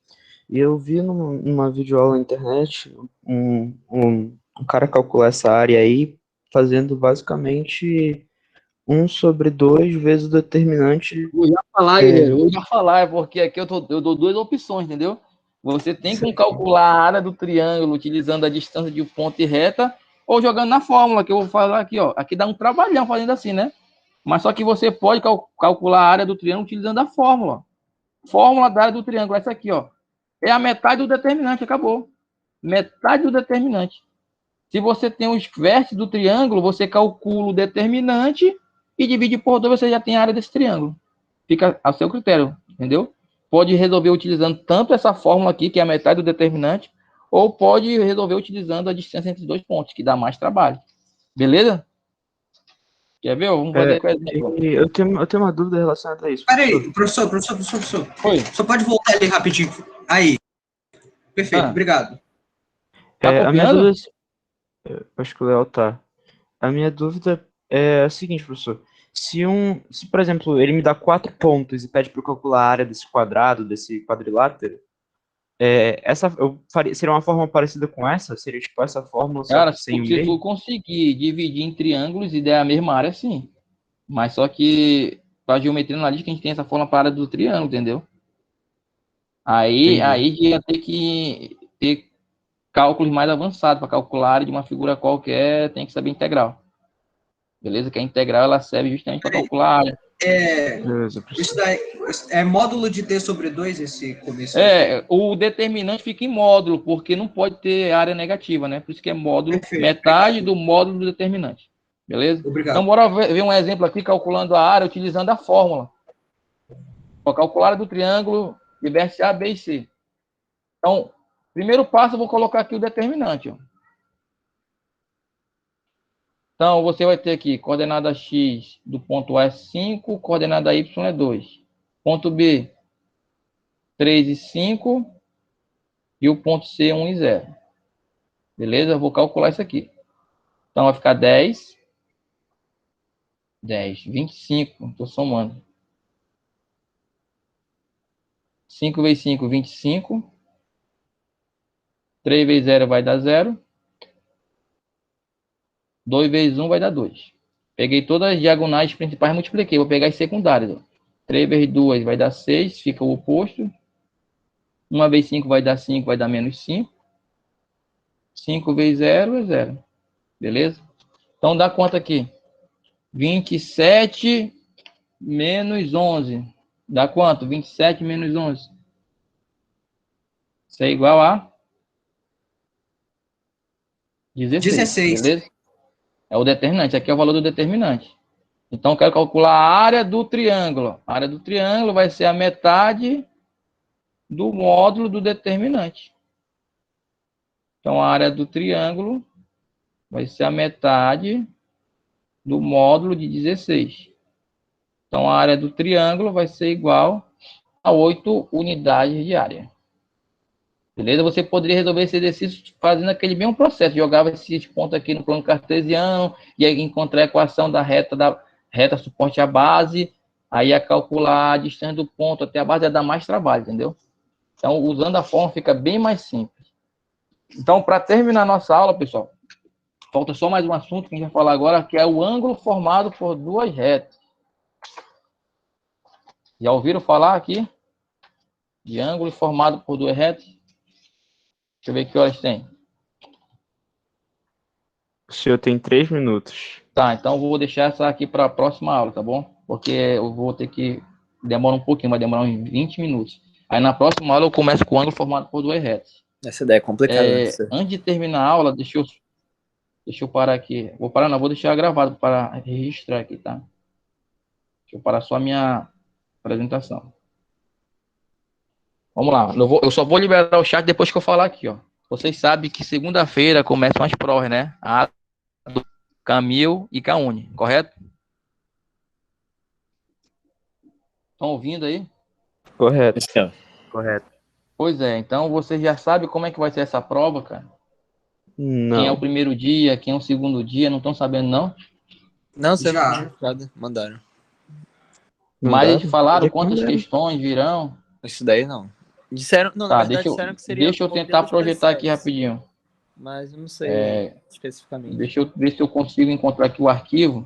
e eu vi numa videoaula na internet um cara calcular essa área aí fazendo basicamente 1 sobre 2 vezes o determinante. Eu ia falar, guerreiro. Eu ia falar, porque aqui eu dou duas opções, entendeu? Você tem que calcular a área do triângulo utilizando a distância de ponto e reta ou jogando na fórmula, que eu vou falar aqui, ó. Aqui dá um trabalhão fazendo assim, né? Mas só que você pode calcular a área do triângulo utilizando a fórmula. Fórmula da área do triângulo, essa aqui, ó. É a metade do determinante, acabou. Metade do determinante. Se você tem os vértices do triângulo, você calcula o determinante e divide por 2, você já tem a área desse triângulo. Fica a seu critério, entendeu? Pode resolver utilizando tanto essa fórmula aqui, que é a metade do determinante, ou pode resolver utilizando a distância entre os dois pontos, que dá mais trabalho. Beleza? Quer ver? Vamos fazer com o exemplo. Eu tenho uma dúvida relacionada a isso. Peraí, professor. Oi. Só pode voltar ali rapidinho. Aí. Perfeito, obrigado. Tá A minha copiando? dúvida, acho que o Léo tá. A minha dúvida é a seguinte, professor. Se, por exemplo, ele me dá 4 pontos e pede para eu calcular a área desse quadrado, desse quadrilátero, seria uma forma parecida com essa? Seria tipo essa fórmula, só Cara, que sem o se tu meio? conseguir dividir em triângulos e der a mesma área, sim. Mas só que para geometria analítica a gente tem essa fórmula para a área do triângulo, entendeu? Aí ia ter que ter cálculos mais avançados para calcular a área de uma figura qualquer, tem que saber integral. Beleza? Que a integral ela serve justamente para calcular a área. Beleza, professor. Isso daí é módulo de T sobre 2, esse começo? O determinante fica em módulo, porque não pode ter área negativa, né? Por isso que é módulo, Perfeito, metade obrigado. do módulo do determinante. Beleza? Obrigado. Então, bora ver um exemplo aqui, calculando a área, utilizando a fórmula. Vou calcular a área do triângulo de vértice A, B e C. Então, primeiro passo, eu vou colocar aqui o determinante. Ó. Então, você vai ter aqui, coordenada X do ponto A é 5, coordenada Y é 2. Ponto B, 3 e 5, e o ponto C, 1 e 0. Beleza? Eu vou calcular isso aqui. Então, vai ficar 10, 25, estou somando. 5 vezes 5, 25. 3 vezes 0 vai dar 0. 2 vezes 1 vai dar 2. Peguei todas as diagonais principais e multipliquei. Vou pegar as secundárias. 3 vezes 2 vai dar 6, fica o oposto. 1 vezes 5 vai dar 5, vai dar menos 5. 5 vezes 0 é 0. Beleza? Então, dá conta aqui. 27 menos 11. Dá quanto? 27 menos 11. Isso é igual a 16. Beleza? É o determinante. Aqui é o valor do determinante. Então, eu quero calcular a área do triângulo. A área do triângulo vai ser a metade do módulo do determinante. Então, a área do triângulo vai ser a metade do módulo de 16. Então, a área do triângulo vai ser igual a 8 unidades de área. Beleza? Você poderia resolver esse exercício fazendo aquele mesmo processo. Jogava esses pontos aqui no plano cartesiano, e aí encontrar a equação da reta suporte à base, aí ia calcular a distância do ponto até a base, ia dar mais trabalho, entendeu? Então, usando a fórmula, fica bem mais simples. Então, para terminar a nossa aula, pessoal, falta só mais um assunto que a gente vai falar agora, que é o ângulo formado por duas retas. Já ouviram falar aqui de ângulo formado por duas retas? Deixa eu ver que horas tem. O senhor tem 3 minutos. Tá, então eu vou deixar essa aqui para a próxima aula, tá bom? Porque eu vou ter que... Demora um pouquinho, vai demorar uns 20 minutos. Aí na próxima aula eu começo com o ângulo formado por duas retas. Essa ideia é complicada, né? Antes de terminar a aula, deixa eu parar aqui. Vou parar, não, vou deixar gravado para registrar aqui, tá? Deixa eu parar só a minha apresentação. Vamos lá. Eu só vou liberar o chat depois que eu falar aqui, ó. Vocês sabem que segunda-feira começam as provas, né? A do Camil e Caune, correto? Estão ouvindo aí? Correto. Então, Correto. Pois é, então vocês já sabem como é que vai ser essa prova, cara? Não. Quem é o primeiro dia, quem é o segundo dia, não estão sabendo, não? não, você Já. mandaram. Mas eles falaram Onde é que quantas mandaram? questões virão. Isso daí não. Disseram, não, Tá, na verdade disseram que seria deixa eu tentar modelos projetar aqui parecidos, rapidinho. mas eu não sei especificamente. Deixa eu ver se eu consigo encontrar aqui o arquivo.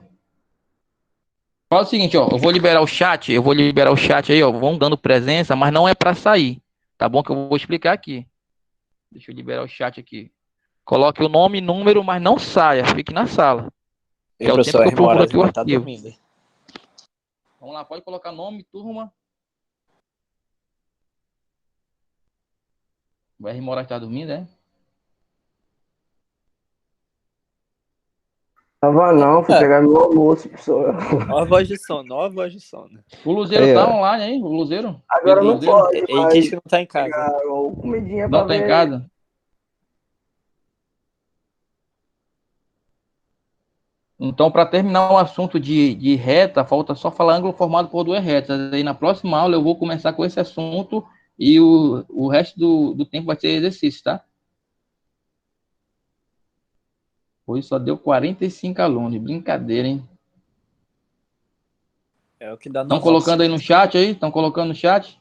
Fala o seguinte, ó, eu vou liberar o chat aí, ó, vão dando presença, mas não é para sair, tá bom? Que eu vou explicar aqui. Deixa eu liberar o chat aqui. Coloque o nome e número, mas não saia, fique na sala. E Que é o o tempo professor que eu R. procuro Moraes aqui o ainda tá arquivo. dormindo. Vamos lá, pode colocar nome, turma. O R. Moraes tá dormindo, é? Tava não, fui pegar meu almoço, professor. Ó a voz de sono, ó a voz de sono. O Luzeiro Aí, tá ó. online, hein? O Luzeiro? Agora Pedro não Luzeiro? pode Ele mais diz que não tá em casa. pegar comidinha Não pra tá em ver. casa? Então, para terminar o assunto de reta, falta só falar ângulo formado por duas retas. Aí na próxima aula eu vou começar com esse assunto e o resto do tempo vai ser exercício, tá? Hoje só deu 45 alunos. Brincadeira, hein? É o que dá Estão no colocando aí no chat aí? Estão colocando no chat?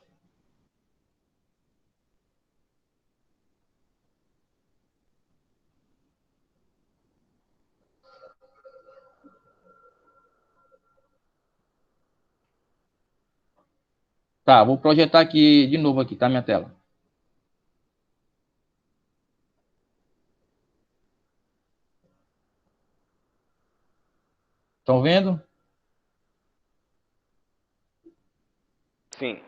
Tá, vou projetar aqui de novo aqui, tá? Minha tela. Estão vendo? Sim.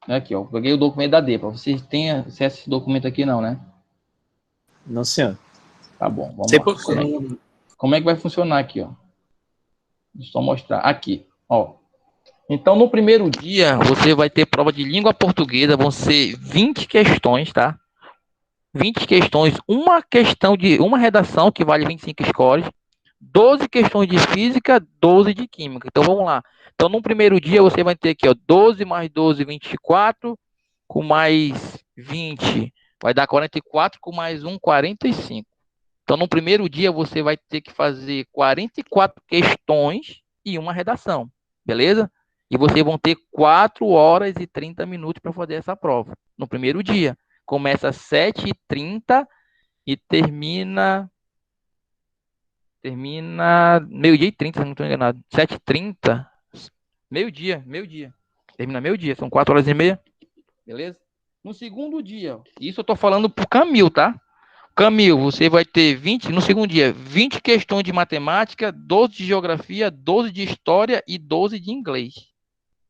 Aqui, ó. Peguei o documento da DEPA. Vocês têm acesso a esse documento aqui, não, né? Não, senhor. Tá bom, vamos Sei lá. por quê. Como é que vai funcionar aqui, ó? Deixa eu só mostrar. Aqui, ó. Então, no primeiro dia, você vai ter prova de língua portuguesa. Vão ser 20 questões, tá? 20 questões. Uma questão de uma redação, que vale 25 scores. 12 questões de física, 12 de química. Então, vamos lá. Então, no primeiro dia, você vai ter aqui, ó, 12 mais 12, 24. Com mais 20, vai dar 44. Com mais 1, 45. Então, no primeiro dia, você vai ter que fazer 44 questões e uma redação. Beleza? E vocês vão ter 4 horas e 30 minutos para fazer essa prova. No primeiro dia. Começa às 7h30 e termina meio-dia e 30, se não estou enganado. 7h30, meio-dia. Termina meio-dia, são 4 horas e meia. Beleza? No segundo dia, isso eu estou falando pro Camil, tá? Camil, você vai ter 20, no segundo dia, 20 questões de matemática, 12 de geografia, 12 de história e 12 de inglês.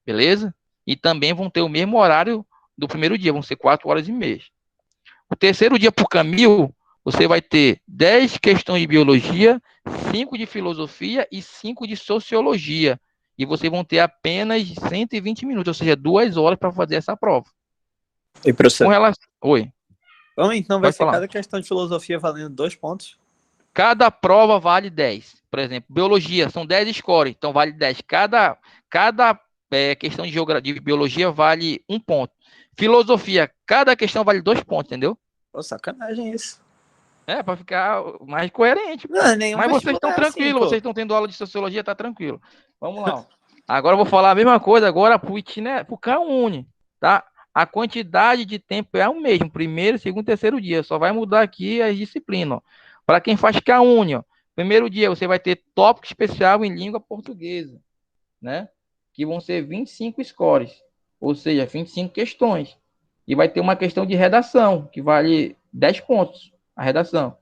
Beleza? E também vão ter o mesmo horário do primeiro dia, vão ser 4 horas e meia. O terceiro dia, para o Camil, você vai ter 10 questões de biologia, 5 de filosofia e 5 de sociologia. E vocês vão ter apenas 120 minutos, ou seja, 2 horas para fazer essa prova. E professor? Com relação... Oi. Bom, então vai Pode ser falar. cada questão de filosofia valendo 2 pontos. Cada prova vale 10. Por exemplo, biologia, são 10 scores, então vale 10. Cada questão de biologia vale 1 ponto. Filosofia, cada questão vale 2 pontos, entendeu? Pô, sacanagem isso. É, para ficar mais coerente. Não, nenhum Mas vocês estão vestibular é assim, tranquilos, pô. vocês estão tendo aula de sociologia, tá tranquilo. Vamos lá. Ó. Agora eu vou falar a mesma coisa agora pro CAUNI, tá? A quantidade de tempo é o mesmo, primeiro, segundo, terceiro dia. Só vai mudar aqui as disciplinas. Para quem faz CAUNI, ó, primeiro dia você vai ter tópico especial em língua portuguesa, né? Que vão ser 25 scores, ou seja, 25 questões. E vai ter uma questão de redação, que vale 10 pontos a redação.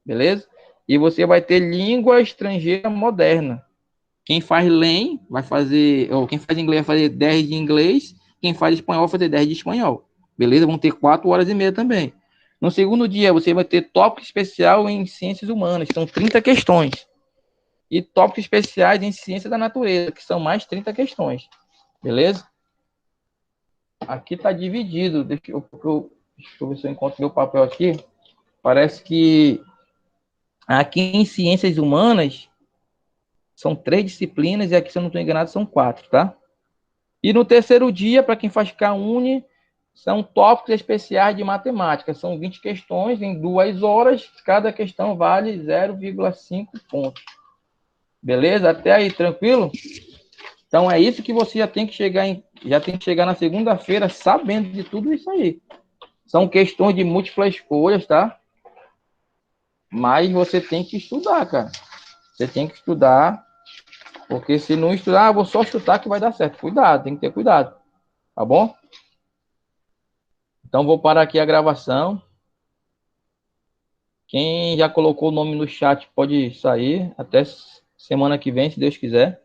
Beleza? E você vai ter língua estrangeira moderna. Quem faz LEM vai fazer, ou quem faz inglês vai fazer 10 de inglês, quem faz espanhol vai fazer 10 de espanhol. Beleza? Vão ter 4 horas e meia também. No segundo dia, você vai ter tópico especial em ciências humanas, são 30 questões. E tópicos especiais em ciência da natureza, que são mais 30 questões. Beleza? Aqui está dividido. Deixa eu ver se eu encontro meu papel aqui. Parece que aqui em ciências humanas são 3 disciplinas e aqui, se eu não estou enganado, são 4, tá? E no terceiro dia, para quem faz CAUNI, são tópicos especiais de matemática. São 20 questões em 2 horas. Cada questão vale 0,5 pontos. Beleza? Até aí, tranquilo? Então é isso que você já tem que chegar na segunda-feira sabendo de tudo isso aí. São questões de múltiplas escolhas, tá? Mas você tem que estudar, cara. Você tem que estudar, porque se não estudar, vou só chutar que vai dar certo. Cuidado, tem que ter cuidado. Tá bom? Então vou parar aqui a gravação. Quem já colocou o nome no chat pode sair. Até semana que vem, se Deus quiser.